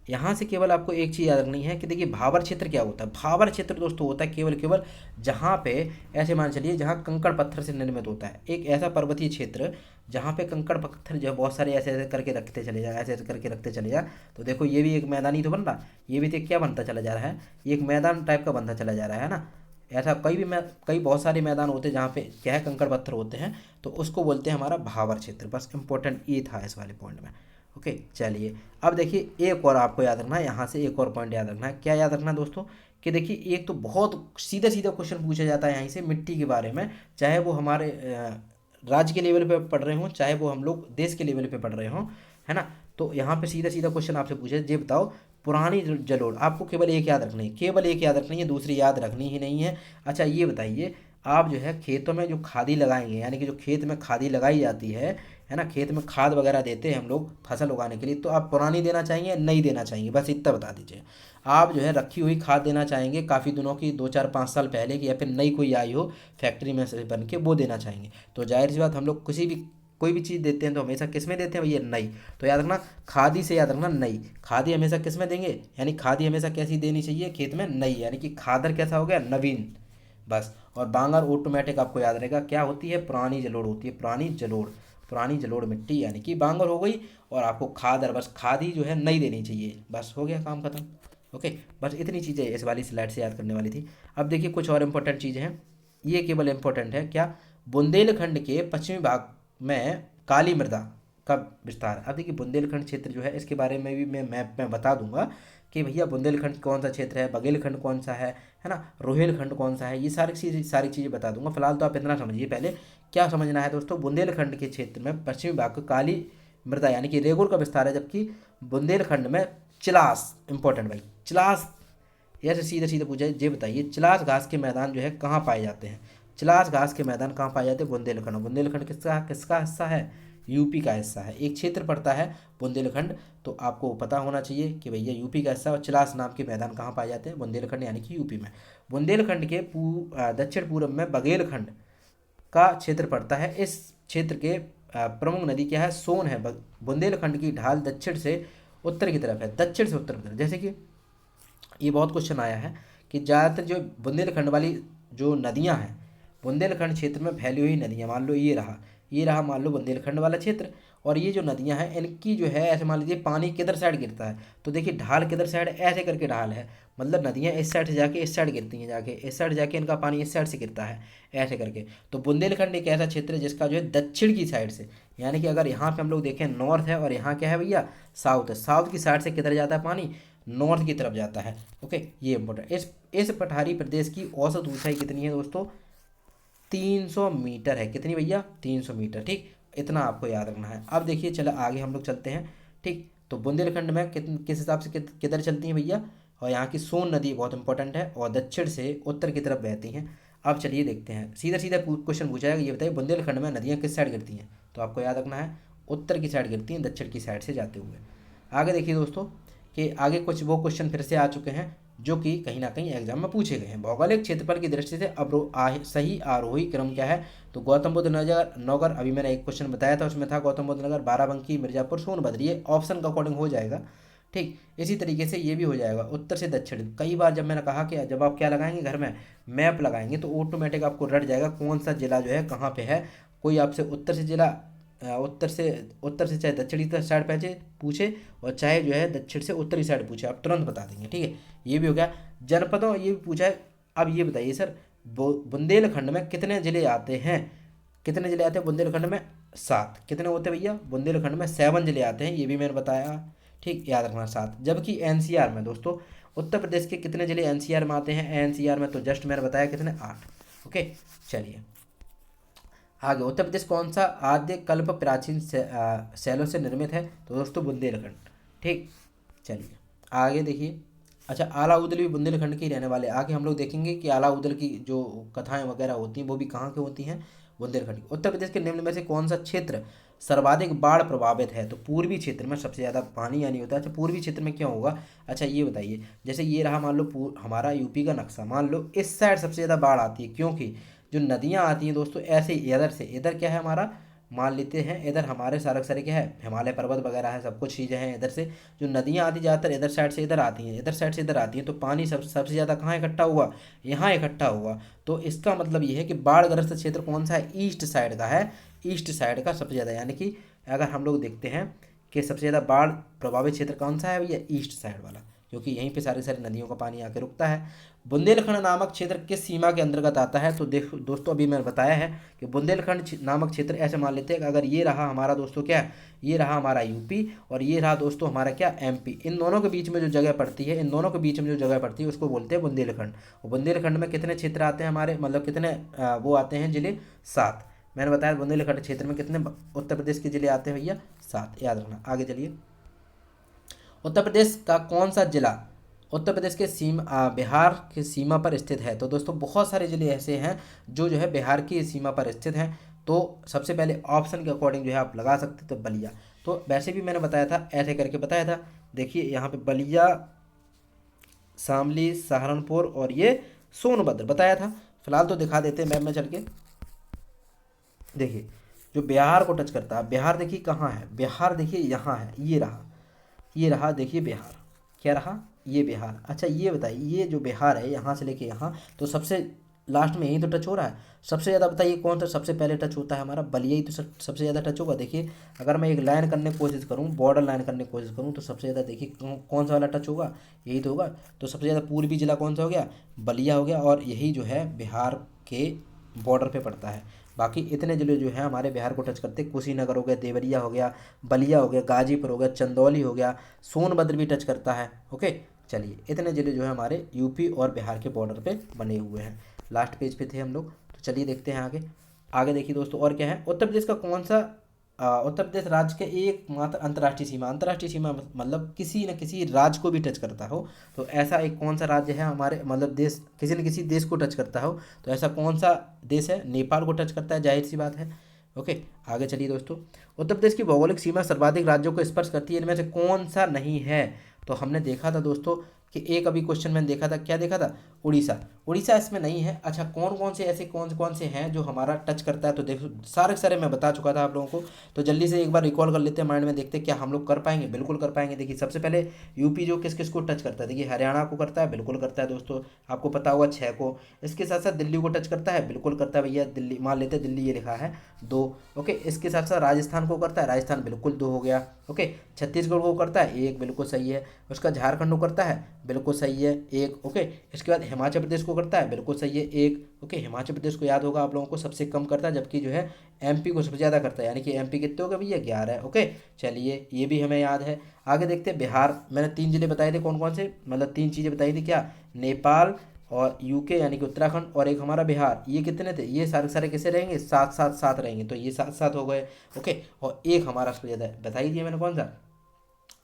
यहाँ से केवल आपको एक चीज़ याद रखनी है कि देखिए भावर क्षेत्र क्या होता है। भावर क्षेत्र दोस्तों होता है केवल केवल जहाँ पे, ऐसे मान चलिए जहाँ कंकड़ पत्थर से निर्मित होता है, एक ऐसा पर्वतीय क्षेत्र जहाँ पे कंकड़ पत्थर जो है बहुत सारे ऐसे ऐसे करके रखते चले जाए, ऐसे ऐसे करके रखते चले जाए। तो देखो ये भी एक मैदान ही तो बन रहा, ये भी तो क्या बनता चला जा रहा है, ये एक मैदान टाइप का बनता चला जा रहा है ना। ऐसा कई बहुत सारे मैदान होते हैं जहाँ पे क्या है, कंकड़ पत्थर होते हैं, तो उसको बोलते हैं हमारा भावर क्षेत्र। बस इंपॉर्टेंट ये था इस वाले पॉइंट में। ओके चलिए, अब देखिए एक और आपको याद रखना है, यहाँ से एक और पॉइंट याद रखना है। क्या याद रखना है दोस्तों, कि देखिए एक तो बहुत सीधा सीधा क्वेश्चन पूछा जाता है यहाँ से मिट्टी के बारे में, चाहे वो हमारे राज्य के लेवल पे पढ़ रहे हों, चाहे वो हम लोग देश के लेवल पे पढ़ रहे हों, है ना। तो यहाँ पे सीधा सीधा क्वेश्चन आपसे पूछे, ये बताओ पुरानी जलोढ़, आपको केवल एक याद रखनी है, केवल एक याद रखनी है, दूसरी याद रखनी ही नहीं है। अच्छा ये बताइए, आप जो है खेतों में जो खादी लगाएंगे, यानी कि जो खेत में खादी लगाई जाती है ना, खेत में खाद वगैरह देते हैं हम लोग फसल उगाने के लिए, तो आप पुरानी देना चाहेंगे या नई देना चाहेंगे, बस इतना बता दीजिए। आप जो है रखी हुई खाद देना चाहेंगे काफ़ी दिनों की, 2 4 5 साल पहले की, या फिर नई कोई आई हो फैक्ट्री में से बन के, वो देना चाहेंगे। तो जाहिर सी बात, हम लोग किसी भी कोई भी चीज़ देते हैं तो हमेशा किस में देते हैं भैया, नई। तो याद रखना, खादी से याद रखना नई, खादी हमेशा किस में देंगे, यानी खादी हमेशा कैसी देनी चाहिए, खेत में नई, यानी कि खादर कैसा हो गया, नवीन। बस, और बांगर ऑटोमेटिक आपको याद रहेगा क्या होती है, पुरानी जलोढ़ होती है, पुरानी जलोढ़, पुरानी जलोढ़ मिट्टी यानी कि बांगर हो गई। और आपको खादर, बस खादी जो है नई देनी चाहिए, बस हो गया काम खत्म। ओके, बस इतनी चीज़ें इस वाली स्लाइड से याद करने वाली थी। अब देखिए कुछ और इंपॉर्टेंट चीज़ें हैं, ये केवल इंपॉर्टेंट है क्या, बुंदेलखंड के पश्चिमी भाग में काली मृदा का विस्तार। अब देखिए बुंदेलखंड क्षेत्र जो है, इसके बारे में भी मैं मैप में बता दूंगा कि भैया बुंदेलखंड कौन सा क्षेत्र है, बघेलखंड कौन सा है ना, रोहिलखंड कौन सा है, ये सारी चीज़ें बता दूंगा। फिलहाल तो आप इतना समझिए, पहले क्या समझना है दोस्तों, बुंदेलखंड के क्षेत्र में पश्चिमी भाग को काली मृदा यानी कि रेगुर का विस्तार है, जबकि बुंदेलखंड में चिलास, इंपॉर्टेंट भाई, चिलास, ऐसे सीधे सीधे पूछा है, ये बताइए चिलास घास के मैदान जो है कहाँ पाए जाते हैं, चिलास घास के मैदान कहाँ पाए जाते हैं, बुंदेलखंड। बुंदेलखंड किसका किसका हिस्सा है, यूपी का हिस्सा है, एक क्षेत्र पड़ता है बुंदेलखंड। तो आपको पता होना चाहिए कि भैया यूपी का हिस्सा, और चिलास नाम के मैदान कहाँ पाए जाते हैं, बुंदेलखंड यानी कि यूपी में। बुंदेलखंड के दक्षिण पूर्व में बघेलखंड का क्षेत्र पड़ता है। इस क्षेत्र के प्रमुख नदी क्या है, सोन है। बुंदेलखंड की ढाल दक्षिण से उत्तर की तरफ है, दक्षिण से उत्तर की तरफ। जैसे कि ये बहुत क्वेश्चन आया है कि ज़्यादातर जो बुंदेलखंड वाली जो नदियाँ हैं, बुंदेलखंड क्षेत्र में फैली हुई नदियाँ, मान लो ये रहा मान लो बुंदेलखंड वाला क्षेत्र, और ये जो नदियाँ हैं इनकी जो है, ऐसे मान लीजिए पानी किधर साइड गिरता है, तो देखिए ढाल किधर साइड, ऐसे करके ढाल है, मतलब नदियाँ इस साइड से जाके इस साइड गिरती हैं, जाके इस साइड जाके इनका पानी इस साइड से गिरता है, ऐसे करके। तो बुंदेलखंड एक ऐसा क्षेत्र है जिसका जो है दक्षिण की साइड से, यानी कि अगर यहाँ पे हम लोग देखें नॉर्थ है, और यहाँ क्या है भैया, साउथ है, साउथ की साइड से किधर जाता है पानी, नॉर्थ की तरफ जाता है। ओके, ये इंपॉर्टेंट। इस पठारी प्रदेश की औसत ऊंचाई कितनी है दोस्तों, 300 मीटर है। कितनी भैया, 300 मीटर। ठीक, इतना आपको याद रखना है। अब देखिए चलो आगे हम लोग चलते हैं। ठीक, तो बुंदेलखंड में किस हिसाब से किधर चलती हैं भैया, और यहाँ की सोन नदी बहुत इंपॉर्टेंट है, और दक्षिण से उत्तर की तरफ बहती हैं। अब चलिए देखते हैं, सीधा सीधा क्वेश्चन पूछा जाएगा, ये बताइए बुंदेलखंड में नदियाँ किस साइड गिरती हैं, तो आपको याद रखना है उत्तर की साइड गिरती हैं, दक्षिण की साइड से जाते हुए। आगे देखिए दोस्तों, कि आगे कुछ वो क्वेश्चन फिर से आ चुके हैं जो कि कहीं ना कहीं एग्जाम में पूछे गए हैं। भौगोलिक क्षेत्रफल की दृष्टि से सही आरोही क्रम क्या है, तो गौतम बुद्ध नगर नगर, अभी मैंने एक क्वेश्चन बताया था, उसमें था गौतम बुद्ध नगर, बाराबंकी, मिर्जापुर, सोनभद्र, ये ऑप्शन के अकॉर्डिंग हो जाएगा। ठीक, इसी तरीके से ये भी हो जाएगा उत्तर से दक्षिण। कई बार जब मैंने कहा कि जब आप क्या लगाएंगे घर में, मैप लगाएंगे, तो ऑटोमेटिक आपको रट जाएगा कौन सा जिला जो है कहाँ पे है। कोई आपसे उत्तर से जिला, उत्तर से चाहे दक्षिणी साइड पे पूछे, और चाहे जो है दक्षिण से उत्तरी साइड पूछे, आप तुरंत बता देंगे। ठीक है, ये भी हो गया। जनपदों, ये भी पूछा है। अब ये बताइए सर, बुंदेलखंड में कितने जिले आते हैं, कितने जिले आते हैं बुंदेलखंड में, 7। कितने होते हैं भैया, बुंदेलखंड में 7 जिले आते हैं, ये भी मैंने बताया। ठीक, याद रखना 7। जबकि एनसीआर में दोस्तों, उत्तर प्रदेश के कितने जिले एनसीआर में आते हैं, एनसीआर में तो जस्ट मैंने बताया कितने, 8। ओके चलिए आगे, उत्तर प्रदेश कौन सा आद्य कल्प प्राचीन शैलों से निर्मित है, तो दोस्तों बुंदेलखंड। ठीक, चलिए आगे देखिए। अच्छा, आलाउद्दीन भी बुंदेलखंड के ही रहने वाले। आगे हम लोग देखेंगे कि आलाउद्दीन की जो कथाएं वगैरह होती हैं वो भी कहाँ की होती हैं, बुंदेलखंड की। उत्तर प्रदेश के निम्न में से कौन सा क्षेत्र सर्वाधिक बाढ़ प्रभावित है, तो पूर्वी क्षेत्र में सबसे ज़्यादा पानी यानी होता है। अच्छा, पूर्वी क्षेत्र में क्यों होगा, अच्छा ये बताइए। जैसे ये रहा मान लो हमारा यूपी का नक्शा, मान लो इस साइड सबसे ज़्यादा बाढ़ आती है, क्योंकि जो नदियाँ आती हैं दोस्तों ऐसे इधर से, इधर क्या है हमारा मान लेते हैं इधर हमारे सारे क्या है, हिमालय पर्वत वगैरह है, सब कुछ चीज़ें हैं इधर से। जो नदियाँ आती ज़्यादातर इधर साइड से इधर आती हैं, इधर साइड से इधर आती हैं, तो पानी सबसे ज़्यादा कहाँ इकट्ठा हुआ, यहाँ इकट्ठा हुआ। तो इसका मतलब ये है कि बाढ़ग्रस्त क्षेत्र कौन सा है, ईस्ट साइड का है, ईस्ट साइड का सबसे ज़्यादा। यानी कि अगर हम लोग देखते हैं कि सबसे ज़्यादा बाढ़ प्रभावित क्षेत्र कौन सा है भैया, ईस्ट साइड वाला, क्योंकि यहीं पे सारी सारी नदियों का पानी आके रुकता है। बुंदेलखंड नामक क्षेत्र किस सीमा के अंतर्गत आता है, तो देखो दोस्तों अभी मैंने बताया है कि बुंदेलखंड नामक क्षेत्र, ऐसे मान लेते हैं कि अगर ये रहा हमारा दोस्तों क्या है, ये रहा हमारा यूपी और ये रहा दोस्तों हमारा क्या, एमपी, इन दोनों के बीच में जो जगह पड़ती है, इन दोनों के बीच में जो जगह पड़ती है उसको बोलते हैं बुंदेलखंड। और बुंदेलखंड में कितने क्षेत्र आते हैं हमारे, मतलब कितने वो आते हैं जिले, 7। मैंने बताया बुंदेलखंड क्षेत्र में कितने उत्तर प्रदेश के जिले आते हैं भैया, 7, याद रखना। आगे चलिए, उत्तर प्रदेश का कौन सा जिला उत्तर प्रदेश के बिहार की सीमा पर स्थित है। तो दोस्तों बहुत सारे जिले ऐसे हैं जो है बिहार की सीमा पर स्थित हैं। तो सबसे पहले ऑप्शन के अकॉर्डिंग जो है आप लगा सकते, तो बलिया। तो वैसे भी मैंने बताया था, ऐसे करके बताया था, देखिए यहाँ पे बलिया, शामली, सहारनपुर और ये सोनभद्र बताया था। फिलहाल तो दिखा देते हैं मैप में चल के। देखिए जो बिहार को टच करता है, बिहार देखिए कहाँ है, बिहार देखिए यहाँ है, ये रहा, ये रहा, देखिए बिहार, क्या रहा, ये बिहार। अच्छा ये बताइए, ये जो बिहार है यहाँ से लेके यहाँ, तो सबसे लास्ट में यही तो टच हो रहा है। सबसे ज़्यादा बताइए कौन सा सबसे पहले टच होता है, हमारा बलिया ही तो सबसे ज़्यादा टच होगा। देखिए अगर मैं एक लाइन करने की कोशिश करूँ, बॉर्डर लाइन करने की कोशिश करूँ, तो सबसे ज़्यादा देखिए कौन सा वाला टच होगा, यही तो होगा। तो सबसे ज़्यादा पूर्वी जिला कौन सा हो गया, बलिया हो गया, और यही जो है बिहार के बॉर्डर पे पड़ता है। बाकी इतने जिले जो हैं हमारे बिहार को टच करते, कुशीनगर हो गया, देवरिया हो गया, बलिया हो गया, गाजीपुर हो गया, चंदौली हो गया, सोनभद्र भी टच करता है। ओके चलिए, इतने जिले जो है हमारे यूपी और बिहार के बॉर्डर पे बने हुए हैं। लास्ट पेज पे थे हम लोग, तो चलिए देखते हैं आगे। आगे देखिए दोस्तों और क्या है, उत्तर प्रदेश का कौन सा उत्तर प्रदेश राज्य के एकमात्र अंतर्राष्ट्रीय सीमा, अंतर्राष्ट्रीय सीमा मतलब किसी न किसी राज्य को भी टच करता हो, तो ऐसा एक कौन सा राज्य है हमारे, मतलब देश किसी न किसी देश को टच करता हो, तो ऐसा कौन सा देश है, नेपाल को टच करता है, जाहिर सी बात है। ओके आगे चलिए दोस्तों, उत्तर प्रदेश की भौगोलिक सीमा सर्वाधिक राज्यों को स्पर्श करती है, इनमें से कौन सा नहीं है। तो हमने देखा था दोस्तों कि एक अभी क्वेश्चन मैंने देखा था, क्या देखा था, उड़ीसा, उड़ीसा इसमें नहीं है। अच्छा कौन कौन से ऐसे कौन से हैं जो हमारा टच करता है, तो देखो सारे सारे मैं बता चुका था आप लोगों को, तो जल्दी से एक बार रिकॉल कर लेते हैं माइंड में, देखते हैं क्या हम लोग कर पाएंगे, बिल्कुल कर पाएंगे। देखिए सबसे पहले यूपी जो किस किस को टच करता है, देखिए हरियाणा को करता है, बिल्कुल करता है दोस्तों, आपको पता होगा 6 को। इसके साथ साथ दिल्ली को टच करता है, बिल्कुल करता है भैया, दिल्ली मान लेते हैं, दिल्ली ये लिखा है 2। ओके इसके साथ साथ राजस्थान को करता है, राजस्थान बिल्कुल 2 हो गया। ओके छत्तीसगढ़ को करता है 1, बिल्कुल सही है। उसका झारखंड को करता है, बिल्कुल सही है 1। ओके इसके बाद हिमाचल प्रदेश को करता है, बिल्कुल सही है 1। ओके हिमाचल प्रदेश को याद होगा आप लोगों को सबसे कम करता है, जबकि जो है एमपी को सबसे ज़्यादा करता है, यानी कि एमपी कितने हो गए भैया, 11। ओके चलिए ये भी हमें याद है। आगे देखते हैं बिहार, मैंने 3 जिले बताए थे कौन कौन से, मतलब 3 चीज़ें बताई थी, क्या, नेपाल और यूके यानी कि उत्तराखंड और एक हमारा बिहार, ये कितने थे, ये सारे सारे कैसे रहेंगे, 7 7 7 रहेंगे, तो ये 7 7 हो गए। ओके और एक हमारा सबसे ज़्यादा बता ही दिया मैंने कौन सा,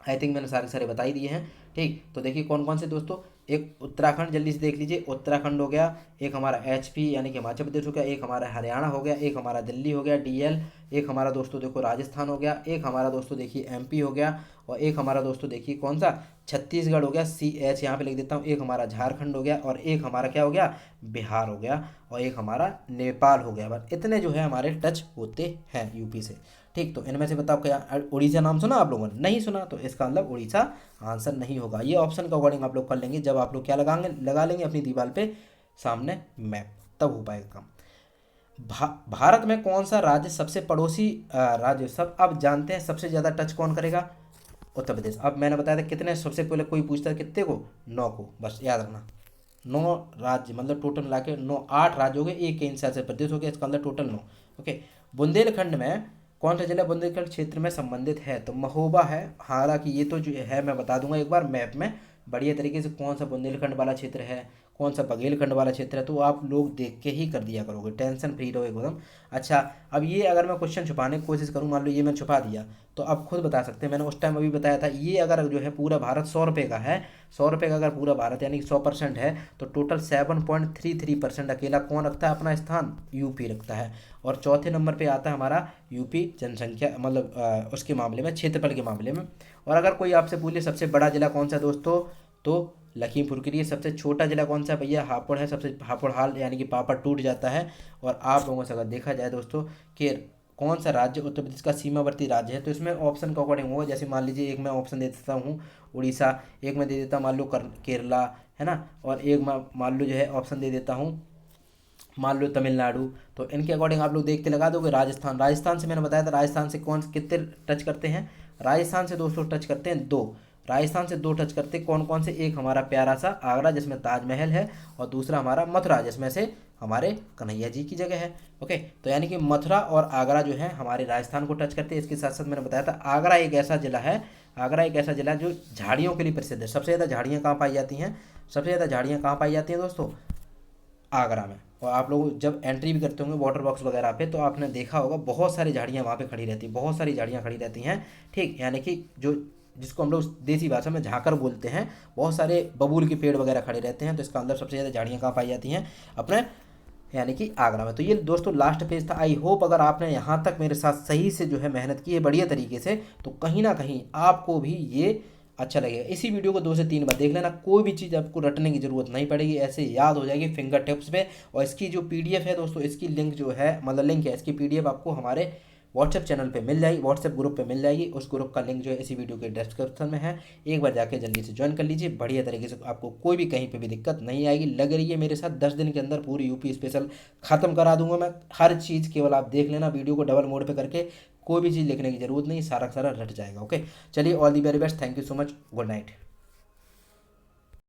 आई थिंक मैंने सारे सारे बता ही दिए हैं। ठीक तो देखिए कौन कौन से दोस्तों, एक उत्तराखंड जल्दी से देख लीजिए, उत्तराखंड हो गया, एक हमारा एचपी यानी कि हिमाचल प्रदेश हो गया, एक हमारा हरियाणा हो गया, एक हमारा दिल्ली हो गया डीएल, एक हमारा दोस्तों देखो राजस्थान हो गया, एक हमारा दोस्तों देखिए एमपी हो गया, और एक हमारा दोस्तों देखिए कौन सा, छत्तीसगढ़ हो गया, CH यहाँ पे लिख देता हूँ, एक हमारा झारखंड हो गया, और एक हमारा क्या हो गया, बिहार हो गया, और एक हमारा नेपाल हो गया। बस इतने जो है हमारे टच होते हैं यूपी से। ठीक तो इनमें से बताओ क्या उड़ीसा नाम सुना आप लोगों ने, नहीं सुना, तो इसका मतलब उड़ीसा आंसर नहीं होगा। ये ऑप्शन का अकॉर्डिंग आप लोग कर लेंगे, जब आप लोग क्या लगा लेंगे अपनी दीवार पे सामने मैप, तब हो पाएगा काम। भारत में कौन सा राज्य सबसे पड़ोसी राज्य, सब अब जानते हैं सबसे ज़्यादा टच कौन करेगा, उत्तर प्रदेश। अब मैंने बताया था कितने, सबसे पहले कोई पूछता है कितने को, 9 को, बस याद रखना 9 राज्य, मतलब टोटल मिला के 9 8 राज्य हो गए, एक केंद्र शासित प्रदेश हो गया, इसका अंदर टोटल 9। ओके बुंदेलखंड में कौन सा जिला बुंदेलखंड क्षेत्र में संबंधित है, तो महोबा है। हालांकि ये तो जो है मैं बता दूंगा एक बार मैप में बढ़िया तरीके से, कौन सा बुंदेलखंड वाला क्षेत्र है, कौन सा बघेलखंड वाला क्षेत्र है, तो आप लोग देख के ही कर दिया करोगे, टेंशन फ्री रहो एकदम। अच्छा अब ये अगर मैं क्वेश्चन छुपाने की कोशिश करूँ, मान लो ये मैं छुपा दिया, तो आप खुद बता सकते हैं, मैंने उस टाइम अभी बताया था, ये अगर जो है पूरा भारत 100 रुपये का है, 100 रुपये का अगर पूरा भारत यानी कि 100% है, तो टोटल 7.33% अकेला कौन रखता है अपना स्थान, यूपी रखता है। और चौथे नंबर पे आता है हमारा यूपी जनसंख्या, मतलब उसके मामले में, क्षेत्रफल के मामले में। और अगर कोई आपसे पूछे सबसे बड़ा जिला कौन सा दोस्तों, तो लखीमपुर के लिए। सबसे छोटा जिला कौन सा भैया, हापुड़ है, सबसे हापुड़ हाल यानी कि पापड़ टूट जाता है। और आप लोगों से अगर देखा जाए दोस्तों कि कौन सा राज्य उत्तर प्रदेश का सीमावर्ती राज्य है। तो इसमें ऑप्शन के अकॉर्डिंग होगा, जैसे मान लीजिए एक मैं ऑप्शन दे देता हूँ उड़ीसा, एक मैं दे देता मान लो केरला, है ना, और एक मान लो जो है ऑप्शन दे देता हूँ मान लो तमिलनाडु। तो इनके अकॉर्डिंग आप लोग देख के लगा दोगे। राजस्थान, राजस्थान से मैंने बताया था, राजस्थान से कौन कितने टच करते हैं, राजस्थान से दोस्तों टच करते हैं दो, राजस्थान से दो टच करते हैं। कौन कौन से, एक हमारा प्यारा सा आगरा जिसमें ताजमहल है, और दूसरा हमारा मथुरा जिसमें से हमारे कन्हैया जी की जगह है। ओके, तो यानी कि मथुरा और आगरा जो है हमारे राजस्थान को टच करते हैं। इसके साथ साथ मैंने बताया था आगरा एक ऐसा जिला है, आगरा एक ऐसा जिला है जो झाड़ियों के लिए प्रसिद्ध है। सबसे ज़्यादा झाड़ियाँ कहाँ पाई जाती हैं, सबसे ज़्यादा झाड़ियाँ कहाँ पाई जाती हैं दोस्तों, आगरा में। और आप लोग जब एंट्री भी करते होंगे वाटर बॉक्स वगैरह पे, तो आपने देखा होगा बहुत सारी झाड़ियाँ वहाँ पे खड़ी रहती हैं, बहुत सारी झाड़ियाँ खड़ी रहती हैं। ठीक, यानी कि जो जिसको हम लोग देसी भाषा में झांकर बोलते हैं, बहुत सारे बबूल के पेड़ वगैरह खड़े रहते हैं। तो इसका अंदर सबसे ज़्यादा झाड़ियाँ कहाँ पाई जाती हैं, अपने यानी कि आगरा में। तो ये दोस्तों लास्ट पेज था। आई होप अगर आपने यहाँ तक मेरे साथ सही से जो है मेहनत की है बढ़िया तरीके से, तो कहीं ना कहीं आपको भी ये अच्छा लगेगा। इसी वीडियो को 2 से 3 बार देख लेना, कोई भी चीज़ आपको रटने की जरूरत नहीं पड़ेगी, ऐसे याद हो जाएगी फिंगर टिप्स पे। और इसकी जो पीडीएफ है दोस्तों, इसकी लिंक जो है, मतलब लिंक है, इसकी पीडीएफ आपको हमारे व्हाट्सएप चैनल पे मिल जाएगी, व्हाट्सएप ग्रुप पे मिल जाएगी। उस ग्रुप का लिंक जो है इसी वीडियो के डिस्क्रिप्शन में है, एक बार जाके जल्दी से ज्वाइन कर लीजिए। बढ़िया तरीके से आपको कोई भी कहीं पे भी दिक्कत नहीं आएगी। लग रही है मेरे साथ 10 दिन के अंदर पूरी यूपी स्पेशल खत्म करा दूंगा मैं, हर चीज़। केवल आप देख लेना वीडियो को डबल मोड पे करके, कोई भी चीज़ लिखने की जरूरत नहीं, सारा का सारा रट जाएगा। ओके, चलिए, all the very best, thank you so much, good night.